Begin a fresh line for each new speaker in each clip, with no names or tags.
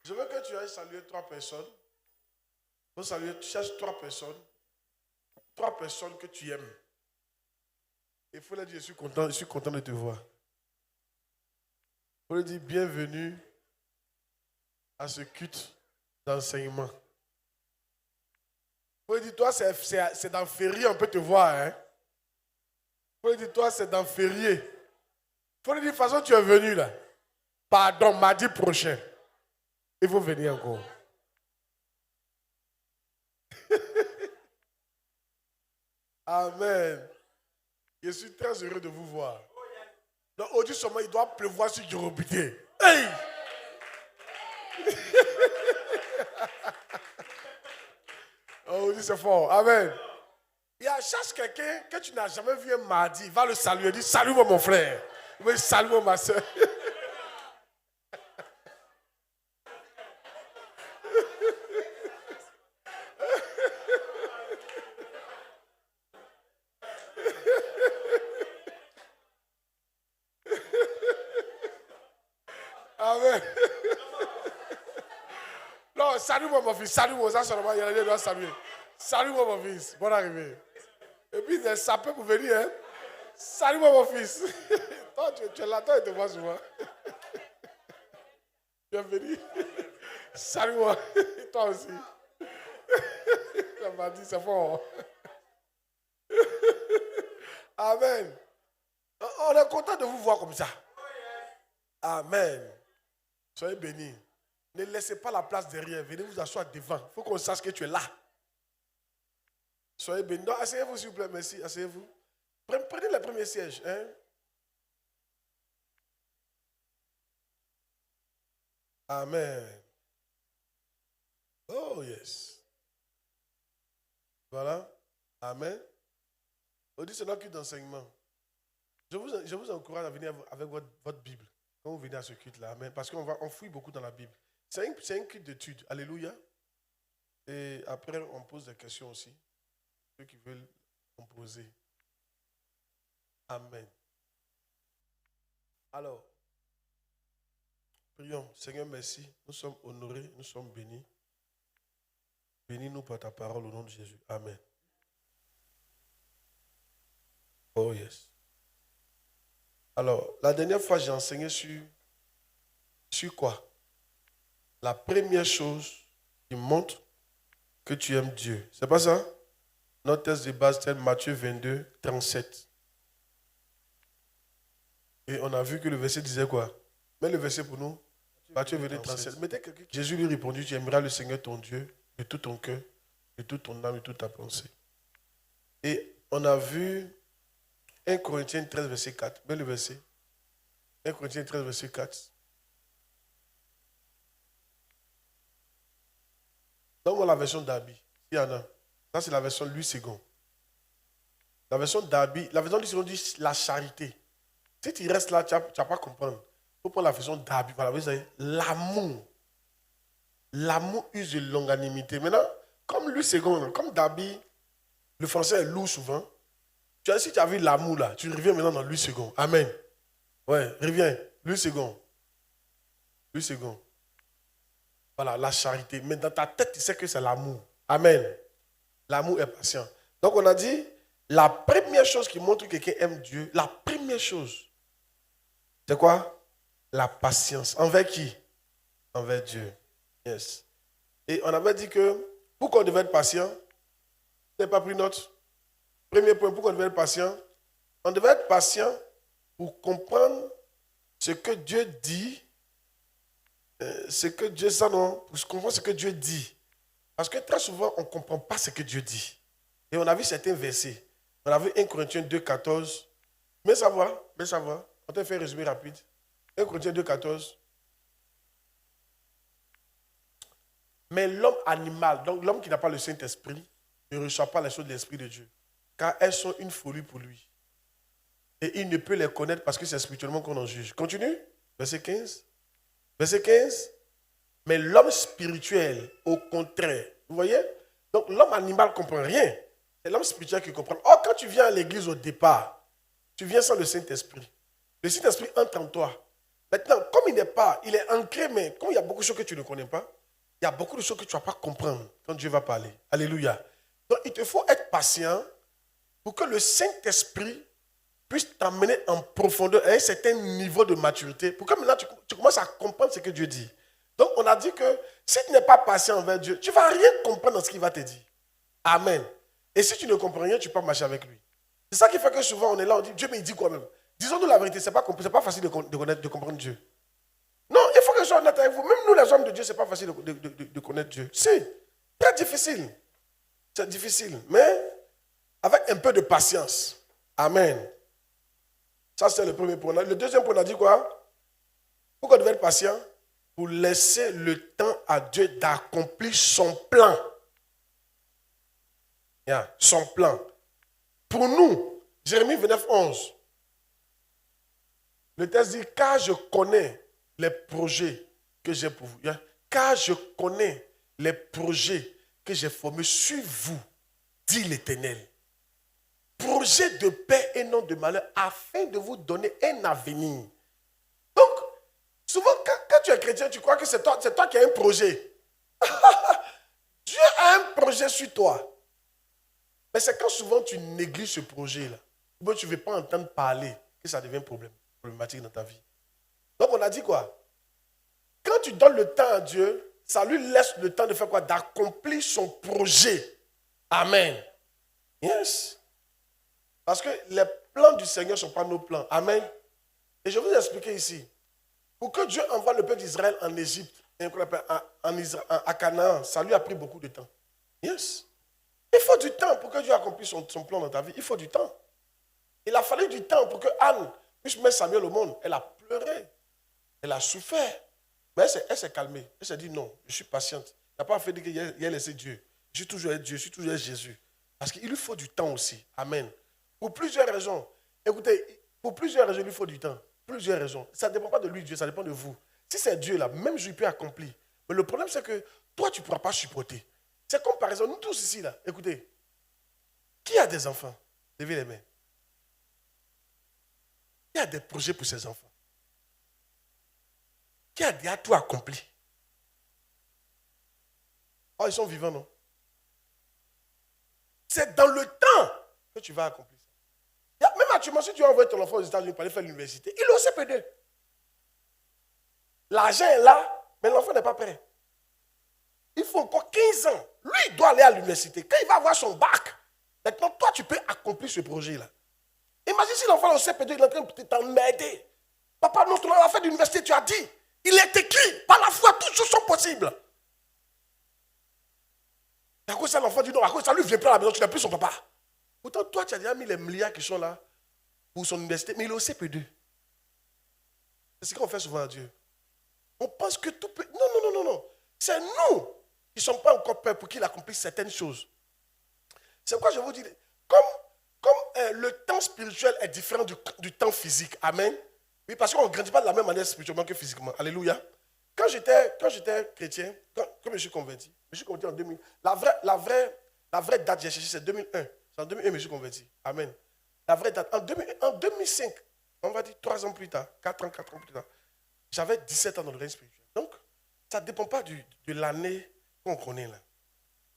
Je veux que tu ailles saluer 3 personnes. Tu cherches 3 personnes. 3 personnes que tu aimes. Il faut leur dire, je suis content de te voir. Il faut leur dire, bienvenue à ce culte d'enseignement. Il faut leur dire, toi, c'est dans férié, on peut te voir. Hein? Il faut leur dire, toi, c'est dans férié. Il faut leur dire, de toute façon, tu es venu là. Pardon, mardi prochain. Il faut venir encore. Amen. Je suis très heureux de vous voir. Donc, aujourd'hui seulement, il doit pleuvoir sur Djorobité. Hey! Aujourd'hui, c'est fort. Amen. Il y a cherche quelqu'un que tu n'as jamais vu un mardi. Va le saluer. Dis, salue-moi mon frère. Oui, salue-moi ma soeur. Amen. Non, salue-moi mon fils, salue-moi, ça seulement, il y a des doigts saluer. Salue-moi mon fils, bonne arrivée. Et puis, il est sapé pour venir, hein. Salue-moi mon fils. Toi, tu es là, toi, il te voit souvent. Bienvenue. Salue-moi, toi aussi. Ça m'a dit, c'est fort. Amen. On est content de vous voir comme ça. Amen. Soyez bénis. Ne laissez pas la place derrière. Venez vous asseoir devant. Il faut qu'on sache que tu es là. Soyez bénis. Non, asseyez-vous s'il vous plaît. Merci. Asseyez-vous. Prenez le premier siège. Hein? Amen. Oh yes. Voilà. Amen. Aujourd'hui, c'est notre culte d'enseignement. Je vous encourage à venir avec votre Bible. Quand vous venez à ce culte-là. Amen. Parce qu'on fouille beaucoup dans la Bible. C'est un culte d'étude. Alléluia. Et après, on pose des questions aussi. Ceux qui veulent en poser. Amen. Alors, prions. Seigneur, merci. Nous sommes honorés, nous sommes bénis. Bénis-nous par ta parole au nom de Jésus. Amen. Oh yes. Alors, la dernière fois, j'ai enseigné sur quoi? La première chose qui montre que tu aimes Dieu. C'est pas ça? Notre texte de base, c'est Matthieu 22, 37. Et on a vu que le verset disait quoi? Mets le verset pour nous. Matthieu 22, 37. Mettez quelqu'un. Jésus lui répondit, tu aimeras le Seigneur ton Dieu de tout ton cœur, de toute ton âme, de toute ta pensée. Et on a vu 1 Corinthiens 13, verset 4. Mets le verset. 1 Corinthiens 13, verset 4. Donne-moi la version d'Abi. Il y en a. Ça, c'est la version Louis II. La version d'Abi, la version Louis II dit la charité. Si tu restes là, tu ne vas pas comprendre. Il faut prendre la version d'Abi. Voilà, vous savez, l'amour. L'amour use de longanimité. Maintenant, comme Louis II, comme d'Abi, le français est lourd souvent. Si tu as vu l'amour là, tu reviens maintenant dans Louis II. Amen. Ouais, reviens. Louis II. Louis II. Voilà, la charité. Mais dans ta tête, tu sais que c'est l'amour. Amen. L'amour est patient. Donc on a dit, la première chose qui montre que quelqu'un aime Dieu, la première chose, c'est quoi? La patience. Envers qui? Envers Dieu. Yes. Et on avait dit que, pourquoi on devait être patient? Vous n'avez pas pris note? Premier point, pourquoi on devait être patient? On devait être patient pour comprendre ce que Dieu dit, pour comprendre ce que Dieu dit. Parce que très souvent, on ne comprend pas ce que Dieu dit. Et on a vu certains versets. On a vu 1 Corinthiens 2, 14. Mais ça va. On te fait un résumé rapide. 1 Corinthiens 2, 14. Mais l'homme animal, donc l'homme qui n'a pas le Saint-Esprit, ne reçoit pas les choses de l'Esprit de Dieu. Car elles sont une folie pour lui. Et il ne peut les connaître parce que c'est spirituellement qu'on en juge. Continue. Verset 15. Verset 15. Mais l'homme spirituel, au contraire. Vous voyez? Donc l'homme animal ne comprend rien. C'est l'homme spirituel qui comprend. Or, quand tu viens à l'église au départ, tu viens sans le Saint-Esprit. Le Saint-Esprit entre en toi. Maintenant, comme il n'est pas, il est ancré, mais comme il y a beaucoup de choses que tu ne connais pas, il y a beaucoup de choses que tu ne vas pas comprendre quand Dieu va parler. Alléluia. Donc, il te faut être patient pour que le Saint-Esprit puisse t'amener en profondeur à un certain niveau de maturité, pour que maintenant tu commences à comprendre ce que Dieu dit. Donc, on a dit que si tu n'es pas patient envers Dieu, tu ne vas rien comprendre dans ce qu'il va te dire. Amen. Et si tu ne comprends rien, tu peux pas marcher avec lui. C'est ça qui fait que souvent on est là, on dit Dieu, mais il dit quoi même? Disons-nous la vérité, ce n'est pas facile de comprendre Dieu. Non, il faut que je sois honnête avec vous. Même nous, les hommes de Dieu, ce n'est pas facile de connaître Dieu. C'est très difficile. C'est difficile. Mais avec un peu de patience. Amen. Ça, c'est le premier point. Le deuxième point, on a dit quoi? Pourquoi on devait être patient? Pour laisser le temps à Dieu d'accomplir son plan. Yeah, son plan. Pour nous, Jérémie 29, 11. Le texte dit, car je connais les projets que j'ai pour vous. Car je connais les projets que j'ai formés sur vous, dit l'Éternel. Projet de paix et non de malheur, afin de vous donner un avenir. Donc, souvent, quand tu es chrétien, tu crois que c'est toi qui as un projet. Dieu a un projet sur toi. Mais c'est quand souvent tu négliges ce projet-là, ou tu ne veux pas entendre parler, que ça devient problématique dans ta vie. Donc on a dit quoi? Quand tu donnes le temps à Dieu, ça lui laisse le temps de faire quoi? D'accomplir son projet. Amen. Yes. Parce que les plans du Seigneur ne sont pas nos plans. Amen. Et je vais vous expliquer ici. Pour que Dieu envoie le peuple d'Israël en Égypte, à Canaan, ça lui a pris beaucoup de temps. Yes. Il faut du temps pour que Dieu accomplisse son plan dans ta vie. Il faut du temps. Il a fallu du temps pour que Anne puisse mettre Samuel au monde. Elle a pleuré. Elle a souffert. Mais elle s'est calmée. Elle s'est dit non, je suis patiente. Il n'a pas fait qu'il ait laissé Dieu. Je suis toujours avec Dieu, je suis toujours avec Jésus. Parce qu'il lui faut du temps aussi. Amen. Pour plusieurs raisons. Écoutez, pour plusieurs raisons, il lui faut du temps. Plusieurs raisons. Ça ne dépend pas de lui, Dieu, ça dépend de vous. Si c'est Dieu là, même je peux accomplir. Mais le problème, c'est que toi, tu ne pourras pas supporter. C'est comme par exemple, nous tous ici là, écoutez, qui a des enfants? Levez les mains. Qui a des projets pour ses enfants? Qui a déjà tout accompli? Oh, ils sont vivants, non? C'est dans le temps que tu vas accomplir ça. Même actuellement, si tu as envoyé ton enfant aux États-Unis pour aller faire l'université, il est au CP2. L'argent est là, mais l'enfant n'est pas prêt. Il faut encore 15 ans. Lui, il doit aller à l'université. Quand il va avoir son bac, maintenant, toi, tu peux accomplir ce projet-là. Imagine si l'enfant au CP2, il est en train de t'emmerder. Papa, notre affaire d'université, tu as dit. Il est écrit, par la foi, toutes choses sont possibles. Et à cause de ça, l'enfant dit non, à cause de ça, lui, il ne vient plus à la maison, tu n'as plus son papa. Pourtant, toi, tu as déjà mis les milliards qui sont là pour son université, mais il est au CP2. C'est ce qu'on fait souvent à Dieu. On pense que tout peut... Non. C'est nous qui ne sommes pas encore prêts pour qu'il accomplisse certaines choses. C'est pourquoi je vous dis, comme le temps spirituel est différent du temps physique. Amen. Oui, parce qu'on ne grandit pas de la même manière spirituellement que physiquement. Alléluia. Quand j'étais chrétien, quand je me suis converti en 2000. La vraie date, j'ai cherché, c'est 2001. C'est en 2001 que je me suis converti. Amen. La vraie date, en 2005, on va dire 3 ans plus tard, 4 ans plus tard, j'avais 17 ans dans le règne spirituel. Donc, ça ne dépend pas de l'année qu'on connaît là.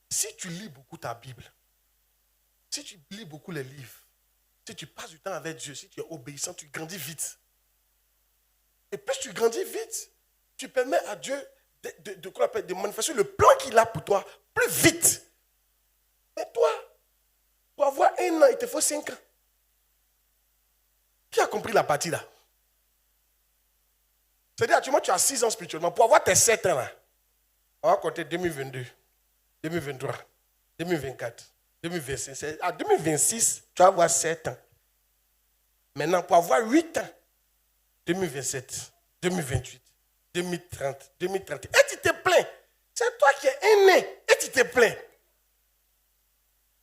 Si tu lis beaucoup ta Bible, si tu lis beaucoup les livres, si tu passes du temps avec Dieu, si tu es obéissant, tu grandis vite. Et plus tu grandis vite, tu permets à Dieu de manifester le plan qu'il a pour toi plus vite. Mais toi, pour avoir 1 an, il te faut 5 ans. Qui a compris la partie là? C'est-à-dire, actuellement, tu as 6 ans spirituellement. Pour avoir tes 7 ans là, on va compter 2022, 2023, 2024, 2025. À 2026, tu vas avoir 7 ans. Maintenant, pour avoir 8 ans, 2027, 2028, 2030, 2030. Et tu te plains. C'est toi qui es aîné. Et tu te plains.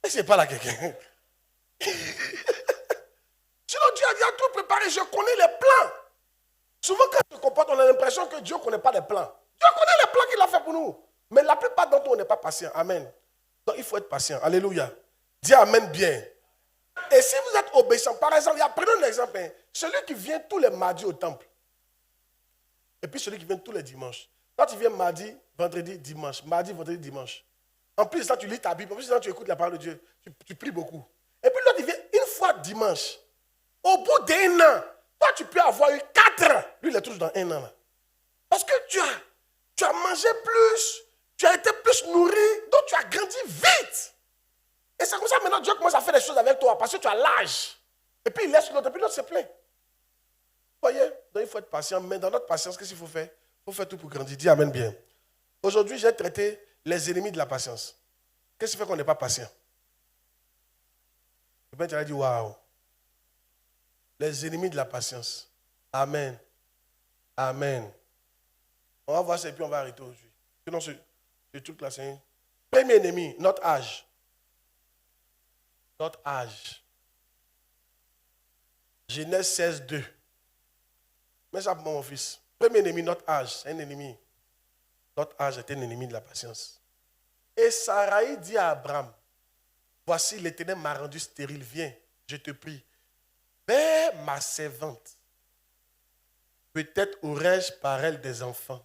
Et je parle à quelqu'un. Sinon, Dieu a déjà tout préparé. Je connais les plans. Souvent, quand on se comporte, on a l'impression que Dieu ne connaît pas les plans. Dieu connaît les plans qu'il a fait pour nous. Mais la plupart d'entre nous, on n'est pas patient. Amen. Donc, il faut être patient. Alléluia. Dis Amen bien. Et si vous êtes obéissant, par exemple, prenons un exemple. Celui qui vient tous les mardis au temple. Et puis celui qui vient tous les dimanches. Toi, tu viens mardi, vendredi, dimanche. Mardi, vendredi, dimanche. En plus, ça, tu lis ta Bible. En plus, ça, tu écoutes la parole de Dieu. Tu pries beaucoup. Et puis l'autre, il vient une fois dimanche. Au bout d'un an, toi, tu peux avoir eu 4 ans. Lui, il est toujours dans un an. Là. Parce que tu as mangé plus. Tu as été plus nourri. Donc, tu as grandi vite. Et c'est comme ça maintenant Dieu commence à faire des choses avec toi. Parce que tu as l'âge. Et puis, il laisse l'autre. Et puis, l'autre se plaint. Vous voyez? Donc, il faut être patient. Mais dans notre patience, qu'est-ce qu'il faut faire? Il faut faire tout pour grandir. Dis amen bien. Aujourd'hui, j'ai traité les ennemis de la patience. Qu'est-ce qui fait qu'on n'est pas patient? Et bien, tu as dit, waouh. Les ennemis de la patience. Amen. Amen. On va voir ça et puis on va arrêter aujourd'hui. Sinon, ce truc-là, c'est un premier ennemi, notre âge. Notre âge. Genèse 16, 2. Mets ça pour mon fils. Premier ennemi, notre âge. C'est un ennemi. Notre âge est un ennemi de la patience. Et Sarai dit à Abraham, voici l'Éternel m'a rendu stérile. Viens, je te prie. Vers ma servante. Peut-être aurais-je par elle des enfants.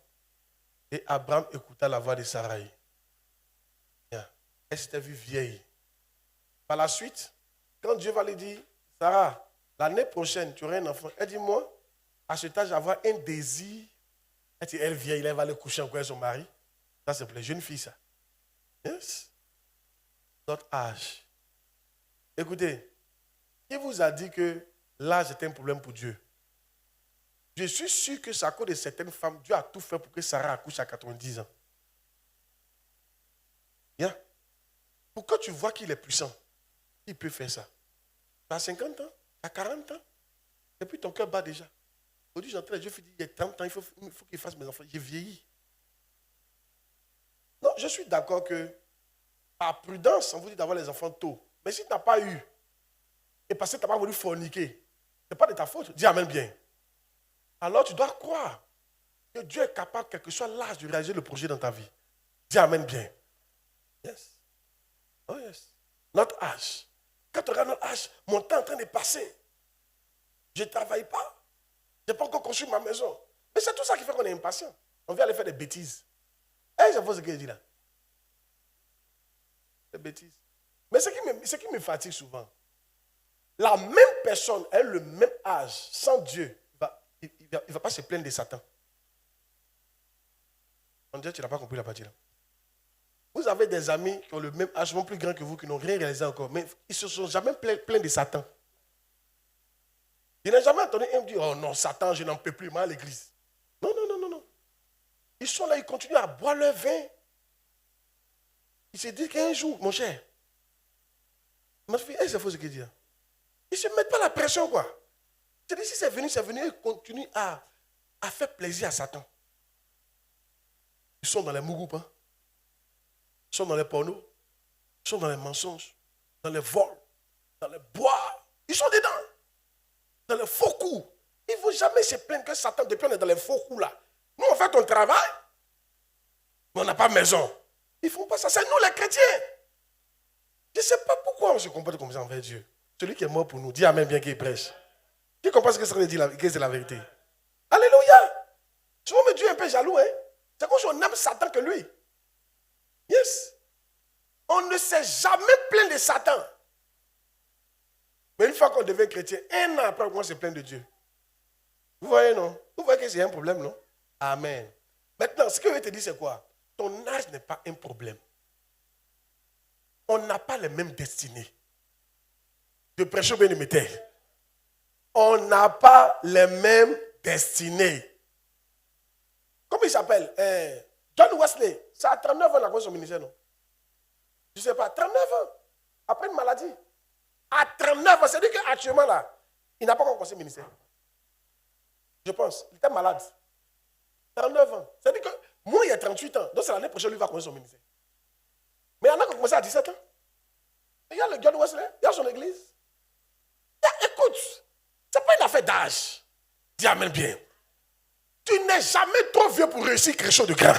Et Abraham écouta la voix de Sarai. Elle s'était vue vieille. Par la suite, quand Dieu va lui dire, Sarah, l'année prochaine, tu auras un enfant. Elle dit, moi, à cet âge, avoir un désir. Elle dit, elle vieille, elle va aller coucher encore avec son mari. Ça, c'est pour les jeunes filles, ça. Yes. Notre âge. Écoutez, qui vous a dit que l'âge est un problème pour Dieu? Je suis sûr que c'est à cause de certaines femmes, Dieu a tout fait pour que Sarah accouche à 90 ans. Bien. Pourquoi tu vois qu'il est puissant? Il peut faire ça. Tu as 50 ans, tu as 40 ans, et puis ton cœur bat déjà. Aujourd'hui, j'entends Dieu dit, il y a 30 ans, il faut qu'il fasse mes enfants. J'ai vieilli. Non, je suis d'accord que, par prudence, on vous dit d'avoir les enfants tôt. Mais si tu n'as pas eu, et parce que tu n'as pas voulu forniquer, ce n'est pas de ta faute. Dis amen bien. Alors tu dois croire que Dieu est capable, quel que soit l'âge, de réaliser le projet dans ta vie. Dis amen bien. Yes. Oh yes. Notre âge. Quand tu regardes notre âge, mon temps est en train de passer. Je ne travaille pas. Je n'ai pas encore construit ma maison. Mais c'est tout ça qui fait qu'on est impatient. On vient aller faire des bêtises. Et je vois ce que je dis là. Des bêtises. Mais ce qui me fatigue souvent, la même personne a le même âge, sans Dieu, il ne va pas se plaindre de Satan. On dirait que tu n'as pas compris la partie là. Vous avez des amis qui ont le même âge, souvent plus grands que vous, qui n'ont rien réalisé encore, mais ils ne se sont jamais plaints de Satan. Il n'a jamais entendu un dire, oh non, Satan, je n'en peux plus, moi à l'église. Non, non, non, non, non. Ils sont là, ils continuent à boire leur vin. Ils se disent qu'un jour, mon cher, ma fille, c'est faux ce qu'il dit. Ils ne se mettent pas la pression, quoi. C'est-à-dire, si c'est venu, ils continuent à faire plaisir à Satan. Ils sont dans les mougoupes, hein. Ils sont dans les pornos, ils sont dans les mensonges, dans les vols, dans les bois. Ils sont dedans. Dans les faux coups. Ils ne vont jamais se plaindre que Satan, depuis on est dans les faux coups là. Nous, on fait ton travail, mais on n'a pas maison. Ils ne font pas ça. C'est nous les chrétiens. Je ne sais pas pourquoi on se comporte comme ça envers Dieu. Celui qui est mort pour nous, dis amen bien qu'il prêche. Qui comprend ce que ça veut dire, que c'est la vérité? Alléluia. Souvent, mais Dieu est un peu jaloux. Hein? C'est comme si on aime Satan que lui. Yes. On ne s'est jamais plaint de Satan. Mais une fois qu'on devient chrétien, un an après, on se plaint de Dieu. Vous voyez, non? Vous voyez que c'est un problème, non? Amen. Maintenant, ce que je vais te dire, c'est quoi? Ton âge n'est pas un problème. On n'a pas les mêmes destinées. Je prêche au bien-aimé. On n'a pas les mêmes destinées. Comment il s'appelle? John Wesley. C'est à 39 ans qu'il a commencé son ministère, non? Je ne sais pas, 39 ans. Après une maladie. À 39 ans, c'est-à-dire qu'actuellement, là, il n'a pas encore commencé le ministère. Je pense. Il était malade. 39 ans. C'est-à-dire que moi, il y a 38 ans. Donc, c'est l'année prochaine, lui va commencer son ministère. Mais il y en a qui ont commencé à 17 ans. Il y a le John Wesley, il y a son église. Écoute, ce n'est pas une affaire d'âge. Dis amen bien. Tu n'es jamais trop vieux pour réussir quelque chose de grand.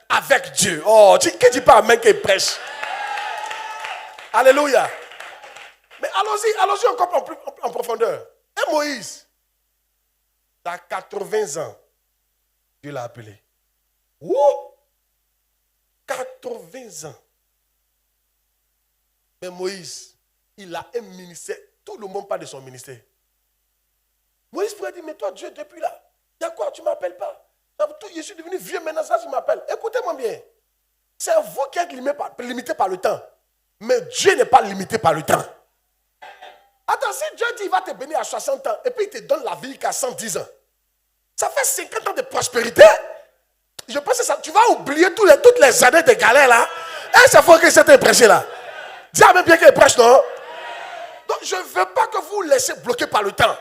Avec Dieu. Oh, qui ne dit pas amen qu'il prêche? Alléluia. Mais allons-y encore en profondeur. Et Moïse, tu as 80 ans. Dieu l'a appelé. Ouh! 80 ans. Mais Moïse, il a un ministère. Tout le monde parle de son ministère. Moïse pourrait dire, mais toi, Dieu, depuis là, il y a quoi, tu ne m'appelles pas? Je suis devenu vieux maintenant, ça, tu m'appelles. Écoutez-moi bien. C'est vous qui êtes limité par le temps. Mais Dieu n'est pas limité par le temps. Attends, si Dieu dit qu'il va te bénir à 60 ans et puis il te donne la vie qu'à 110 ans, ça fait 50 ans de prospérité. Je pense que ça, tu vas oublier toutes les années de galère là. Et c'est faux que c'est prêché là. Dis à même bien qu'il prêche, non? Donc je ne veux pas que vous vous laissez bloquer par le temps.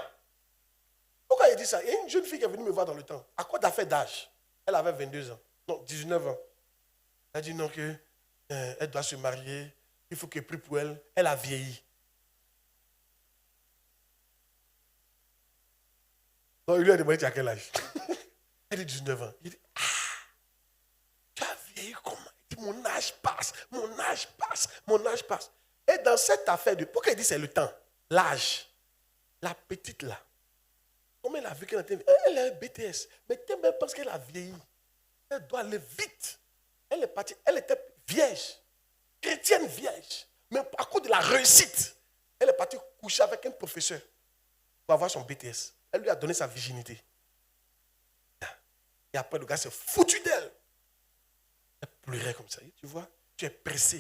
Pourquoi il dit ça? Il y a une jeune fille qui est venue me voir dans le temps. À quoi d'affaire d'âge? Elle avait 22 ans. Non, 19 ans. Elle dit non, qu'elle doit se marier. Il faut qu'elle prie pour elle. Elle a vieilli. Donc il lui a demandé à quel âge? Elle dit 19 ans. Il dit, ah, tu as vieilli comment? Il dit, mon âge passe, mon âge passe, mon âge passe. Et dans cette affaire pourquoi il dit c'est le temps? L'âge. La petite là. Comment elle a vu qu'elle était? Elle a un BTS. Mais même parce qu'elle a vieilli. Elle doit aller vite. Elle est partie. Elle était vierge. Chrétienne vierge. Mais à cause de la réussite, elle est partie coucher avec un professeur pour avoir son BTS. Elle lui a donné sa virginité. Et après, le gars s'est foutu d'elle. Elle pleurait comme ça. Tu vois, tu es pressé.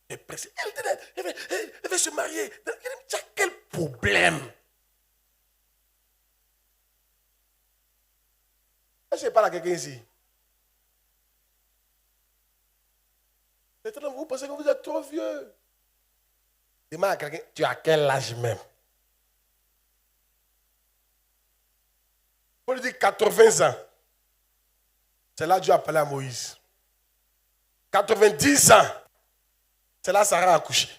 Tu es pressé. Elle veut se marier. Tu as quel problème? Est-ce que je parle à quelqu'un ici? Maintenant, vous pensez que vous êtes trop vieux. Demande à quelqu'un, tu as quel âge même? On lui dit 80 ans. C'est là que Dieu a parlé à Moïse. 90 ans. C'est là que Sarah a accouché. Je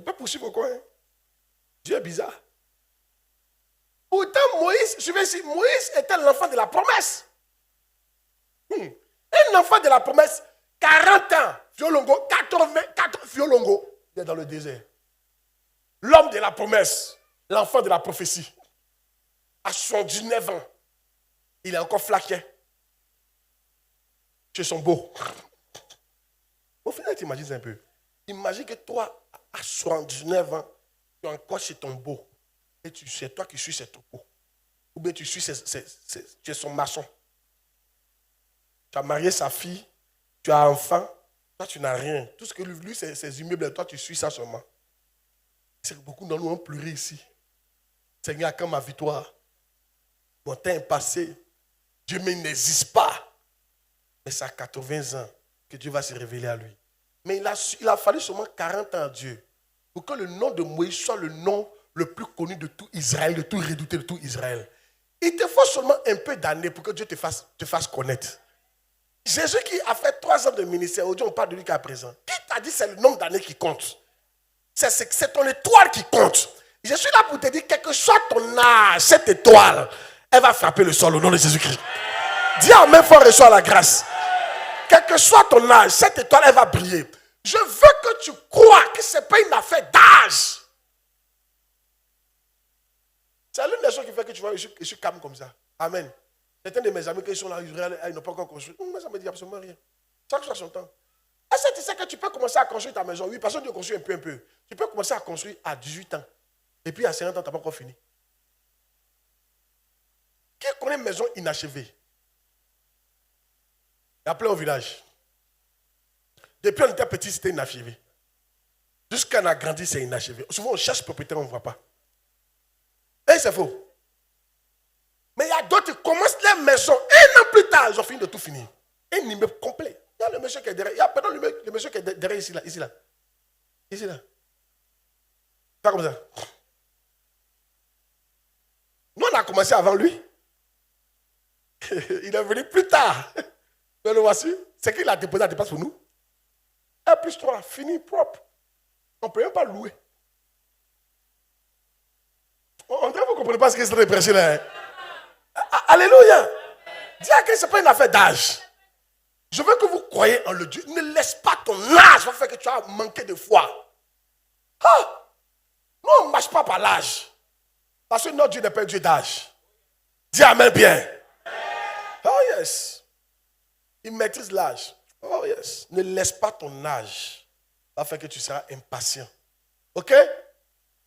ne peux pas poursuivre au coin. Dieu est bizarre. Pourtant, Moïse, je vais dire, Moïse était l'enfant de la promesse. Un enfant de la promesse, 40 ans, Fiolongo, 84 Fiolongo, il est dans le désert. L'homme de la promesse, l'enfant de la prophétie, à 79 ans, il est encore flaquet. Chez son beau. Au final, tu imagines un peu. Imagine que toi, à 79 ans, tu es encore chez ton beau. Et c'est toi qui suis chez ton beau. Ou bien tu es son maçon. Tu as marié sa fille, tu as un enfant, toi tu n'as rien. Tout ce que lui c'est ses immeubles, toi tu suis ça seulement. C'est que beaucoup d'entre nous ont pleuré ici. Seigneur, quand ma victoire, mon temps est passé, Dieu n'existe pas. Mais c'est à 80 ans que Dieu va se révéler à lui. Mais il a fallu seulement 40 ans à Dieu pour que le nom de Moïse soit le nom le plus connu de tout Israël, de tout redouté de tout Israël. Il te faut seulement un peu d'années pour que Dieu te fasse connaître. Jésus qui a fait 3 ans de ministère, aujourd'hui on parle de lui qu'à présent. Qui t'a dit c'est le nombre d'années qui compte? C'est ton étoile qui compte. Je suis là pour te dire, quel que soit ton âge, cette étoile, elle va frapper le sol au nom de Jésus-Christ. Dis amen fort et reçois la grâce. Quel que soit ton âge, cette étoile, elle va briller. Je veux que tu crois que ce n'est pas une affaire d'âge. C'est l'une des choses qui fait que tu vois, je suis calme comme ça. Amen. Certains de mes amis qui sont là, ils n'ont pas encore construit. Moi, ça ne me dit absolument rien. Chaque chose a son temps. Est-ce que tu sais que tu peux commencer à construire ta maison? Oui, parce que tu construis un peu. Tu peux commencer à construire à 18 ans. Et puis à 50 ans, tu n'as pas encore fini. Qui connaît une maison inachevée? Il y a plein au village. Depuis on était petit, c'était inachevé. Jusqu'à on a grandi, c'est inachevé. Souvent, on cherche propriétaire, on ne voit pas. Et c'est faux. Mais il y a d'autres qui commencent les maisons. 1 an plus tard, ils ont fini de tout finir. Un immeuble complet. Il y a le monsieur qui est derrière. Il y a pendant le monsieur qui est derrière ici, là. Ici, là. Ici, là. Pas comme ça. Nous, on a commencé avant lui. Il est venu plus tard. Mais le voici. C'est qu'il a déposé la dépense pour nous. 1 plus 3, fini, propre. On ne peut même pas louer. On dirait que vous ne comprenez pas ce que c'est de prêcher là. Hein? Alléluia. Dis à que ce n'est pas une affaire d'âge. Je veux que vous croyez en le Dieu. Ne laisse pas ton âge faire que tu as manqué de foi. Ah! Nous, on ne marche pas par l'âge. Parce que notre Dieu n'est pas un Dieu d'âge. Dis amen bien. Oh yes. Il maîtrise l'âge. Oh yes. Ne laisse pas ton âge. Ça fait que tu seras impatient. Ok?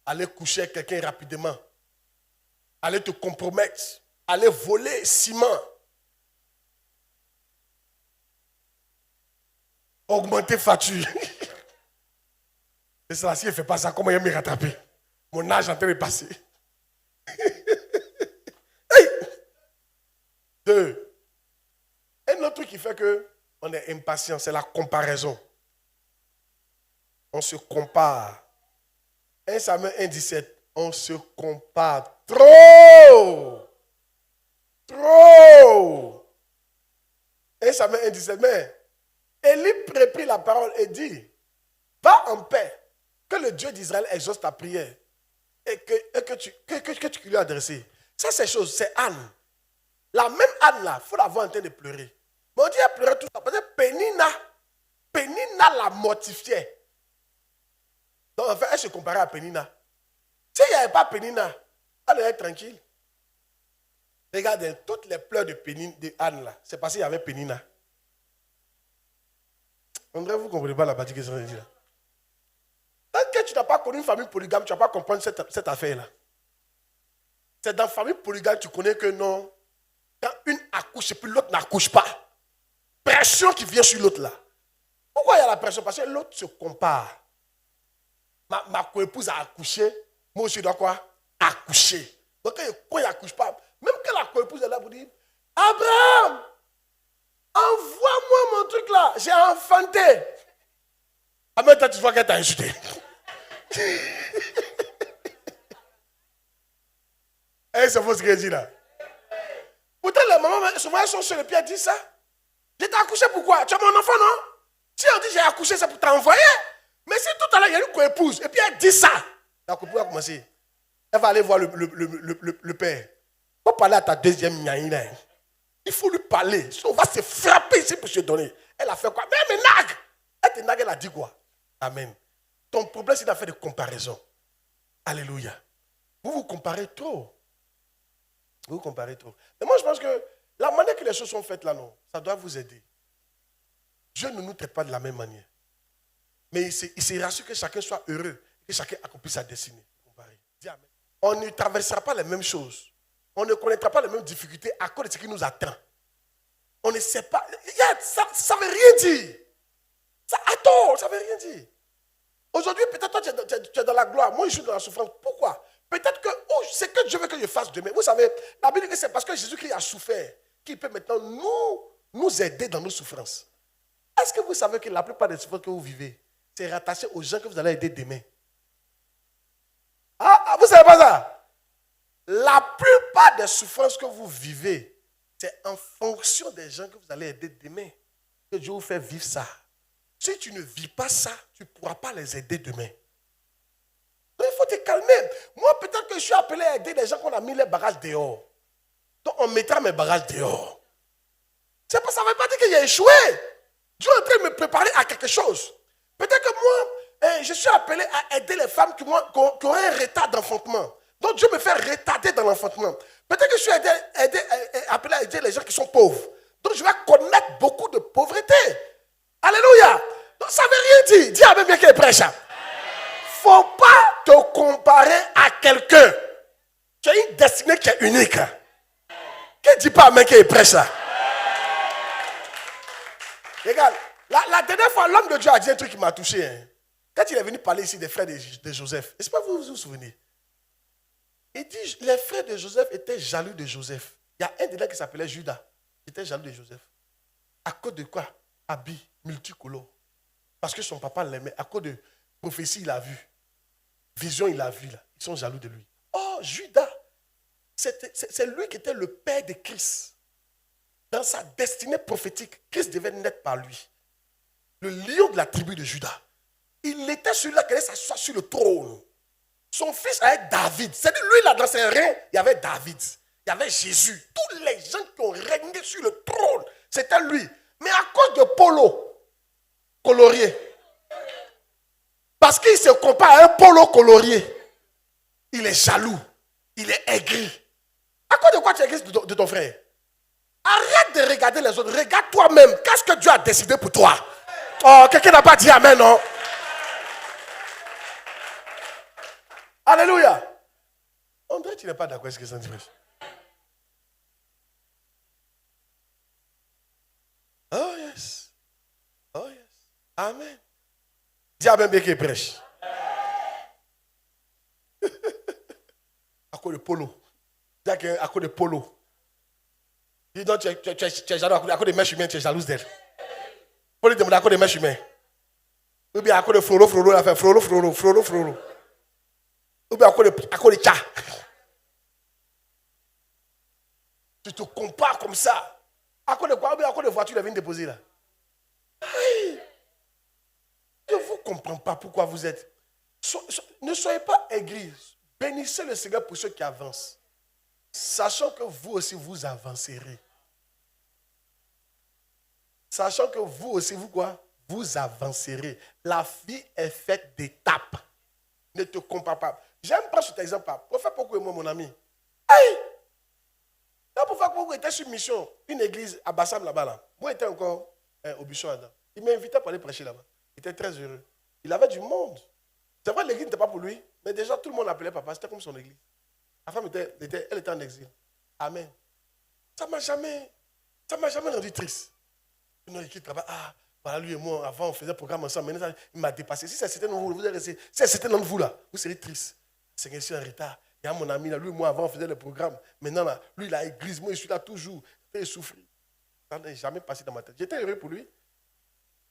Aller coucher avec quelqu'un rapidement. Aller te compromettre. Aller voler ciment. Augmenter facture. C'est ça, si il ne fait pas ça, comment il va me rattraper? Mon âge est en train de passer. Hey! 2. Un autre truc qui fait qu'on est impatient, c'est la comparaison. On se compare. 1 Samuel 1,17. On se compare trop. Trop. 1 Samuel 1,17. Mais Élie reprit la parole et dit, va en paix, que le Dieu d'Israël exauce ta prière et que tu lui as adressé. Ça, c'est chose, c'est Anne. La même Anne là, il faut la voir en train de pleurer. Mais on dit elle pleurait tout ça parce que Pénina la mortifiait. Donc en fait, elle se comparait à Pénina. S'il n'y avait pas Pénina, elle allait être tranquille. Regardez, toutes les pleurs de Anne là, c'est parce qu'il y avait Pénina. André, vous ne comprenez pas la bâtie que ça dit là. Tant que tu n'as pas connu une famille polygame, tu ne vas pas comprendre cette affaire-là. C'est dans la famille polygame que tu connais que non. Quand une accouche et puis l'autre n'accouche pas. Pression qui vient sur l'autre là. Pourquoi il y a la pression? Parce que l'autre se compare. Ma coépouse a accouché. Moi aussi, je dois quoi? Accoucher. Donc quand il n'accouche pas, même quand la coépouse est là pour dire, Abraham, envoie-moi mon truc là. J'ai enfanté. En même temps, tu vois qu'elle t'a insulté. Et c'est faux ce qu'elle dit là. Pourtant, les mamans, souvent, elles sont sur le pied, elles disent ça. Je t'ai accouché pourquoi? Tu as mon enfant, non? Si on dit j'ai accouché, c'est pour t'envoyer. Mais si tout à l'heure, il y a une coépouse, et puis elle dit ça, la coépouse va commencer. Elle va aller voir le père. Il faut parler à ta deuxième gnaïna. Il faut lui parler. On va se frapper ici pour se donner. Elle a fait quoi? Mais elle me nague. Elle te nague, elle a dit quoi? Amen. Ton problème, c'est d'affaire de comparaison. Alléluia. Vous vous comparez trop. Vous vous comparez trop. Mais moi, je pense que la manière que les choses sont faites là, non, ça doit vous aider. Dieu ne nous traite pas de la même manière. Mais il se rassure que chacun soit heureux, que chacun accomplisse sa destinée. Dis amen. On ne traversera pas les mêmes choses. On ne connaîtra pas les mêmes difficultés à cause de ce qui nous attend. On ne sait pas. Ça ne veut rien dire. Attends, ça ne veut rien dire. Aujourd'hui, peut-être toi, tu es dans la gloire. Moi, je suis dans la souffrance. Pourquoi? Peut-être que c'est que Dieu veut que je fasse demain. Vous savez, la Bible dit que c'est parce que Jésus-Christ a souffert qu'il peut maintenant nous aider dans nos souffrances. Est-ce que vous savez que la plupart des souffrances que vous vivez, c'est rattaché aux gens que vous allez aider demain? Vous ne savez pas ça? La plupart des souffrances que vous vivez, c'est en fonction des gens que vous allez aider demain que Dieu vous fait vivre ça. Si tu ne vis pas ça, tu ne pourras pas les aider demain. Donc il faut te calmer. Moi, peut-être que je suis appelé à aider les gens qu'on a mis les bagages dehors. Donc on mettra mes bagages dehors. Ça ne veut pas dire que j'ai échoué. Dieu est en train de me préparer à quelque chose. Peut-être que moi, je suis appelé à aider les femmes qui auraient un retard d'enfantement. Donc Dieu me fait retarder dans l'enfantement. Peut-être que je suis appelé à aider les gens qui sont pauvres. Donc je vais connaître beaucoup de pauvreté. Alléluia. Donc ça ne veut rien dire. Dis à même bien qu'il est prêche. Il ne faut pas te comparer à quelqu'un. Tu as une destinée qui est unique. Qui ne dit pas à même qu'il est prêche. Regarde, la dernière fois, l'homme de Dieu a dit un truc qui m'a touché. Hein. Quand il est venu parler ici des frères de Joseph, est-ce que vous vous souvenez? Il dit, les frères de Joseph étaient jaloux de Joseph. Il y a un dedans qui s'appelait Judas, qui était jaloux de Joseph. À cause de quoi? Habits multicolores. Parce que son papa l'aimait. À cause de prophétie, il a vu. Vision, il a vu. Là. Ils sont jaloux de lui. Oh, Judas, c'est lui qui était le père de Christ. Dans sa destinée prophétique, Christ devait naître par lui. Le lion de la tribu de Judas. Il était celui-là qui allait s'asseoir sur le trône. Son fils avait David. C'est-à-dire, lui, là, dans ses reins, il y avait David. Il y avait Jésus. Tous les gens qui ont régné sur le trône, c'était lui. Mais à cause de polo colorié, parce qu'il se compare à un polo colorié, il est jaloux. Il est aigri. À cause de quoi tu es aigri de ton frère? Arrête de regarder les autres. Regarde toi-même. Qu'est-ce que Dieu a décidé pour toi? Oh, quelqu'un n'a pas dit amen, non? Alléluia. On dirait que tu n'es pas d'accord avec ce que ça dit. Oh yes. Oh yes. Amen. Dis amen bien qu'il prêche. À cause de polo. Dis à cause de polo. Dis donc, tu es jaloux à cause de mèches humaines, tu es jalouse d'elle. Faut lui demander à cause de mèches humaines. Ou bien à cause de frollo, la fait frollo. Ou bien à cause de tcha. Tu te compares comme ça. À cause de quoi? Ou bien à cause de voiture, elle vient déposer là. Hey. Je ne vous comprends pas pourquoi vous êtes. Ne soyez pas aigris. Bénissez le Seigneur pour ceux qui avancent. Sachant que vous aussi, vous avancerez. Sachant que vous aussi, vous quoi? Vous avancerez. La vie est faite d'étapes. Ne te compare pas. J'aime prendre cet exemple. Prophète Pokou et moi, mon ami. Hey! Là, Prophète Pokou était sur mission. Une église à Bassam là-bas. Là. Moi, j'étais encore au Bichon Adam. Il m'a invité pour aller prêcher là-bas. Il était très heureux. Il avait du monde. C'est vrai, l'église n'était pas pour lui. Mais déjà, tout le monde l'appelait papa. C'était comme son église. La femme elle était en exil. Amen. Ça ne m'a jamais rendu triste. Une équipe là-bas, voilà, lui et moi, avant on faisait un programme ensemble, maintenant il m'a dépassé. Si c'est certain d'entre vous, vous allez rester. Si c'est certain d'entre vous là, vous serez triste. C'est que je suis en retard. Il y a mon ami là, lui et moi, avant on faisait le programme. Maintenant là, lui il a l'église, moi je suis là toujours. Il souffre. Ça n'est jamais passé dans ma tête. J'étais heureux pour lui.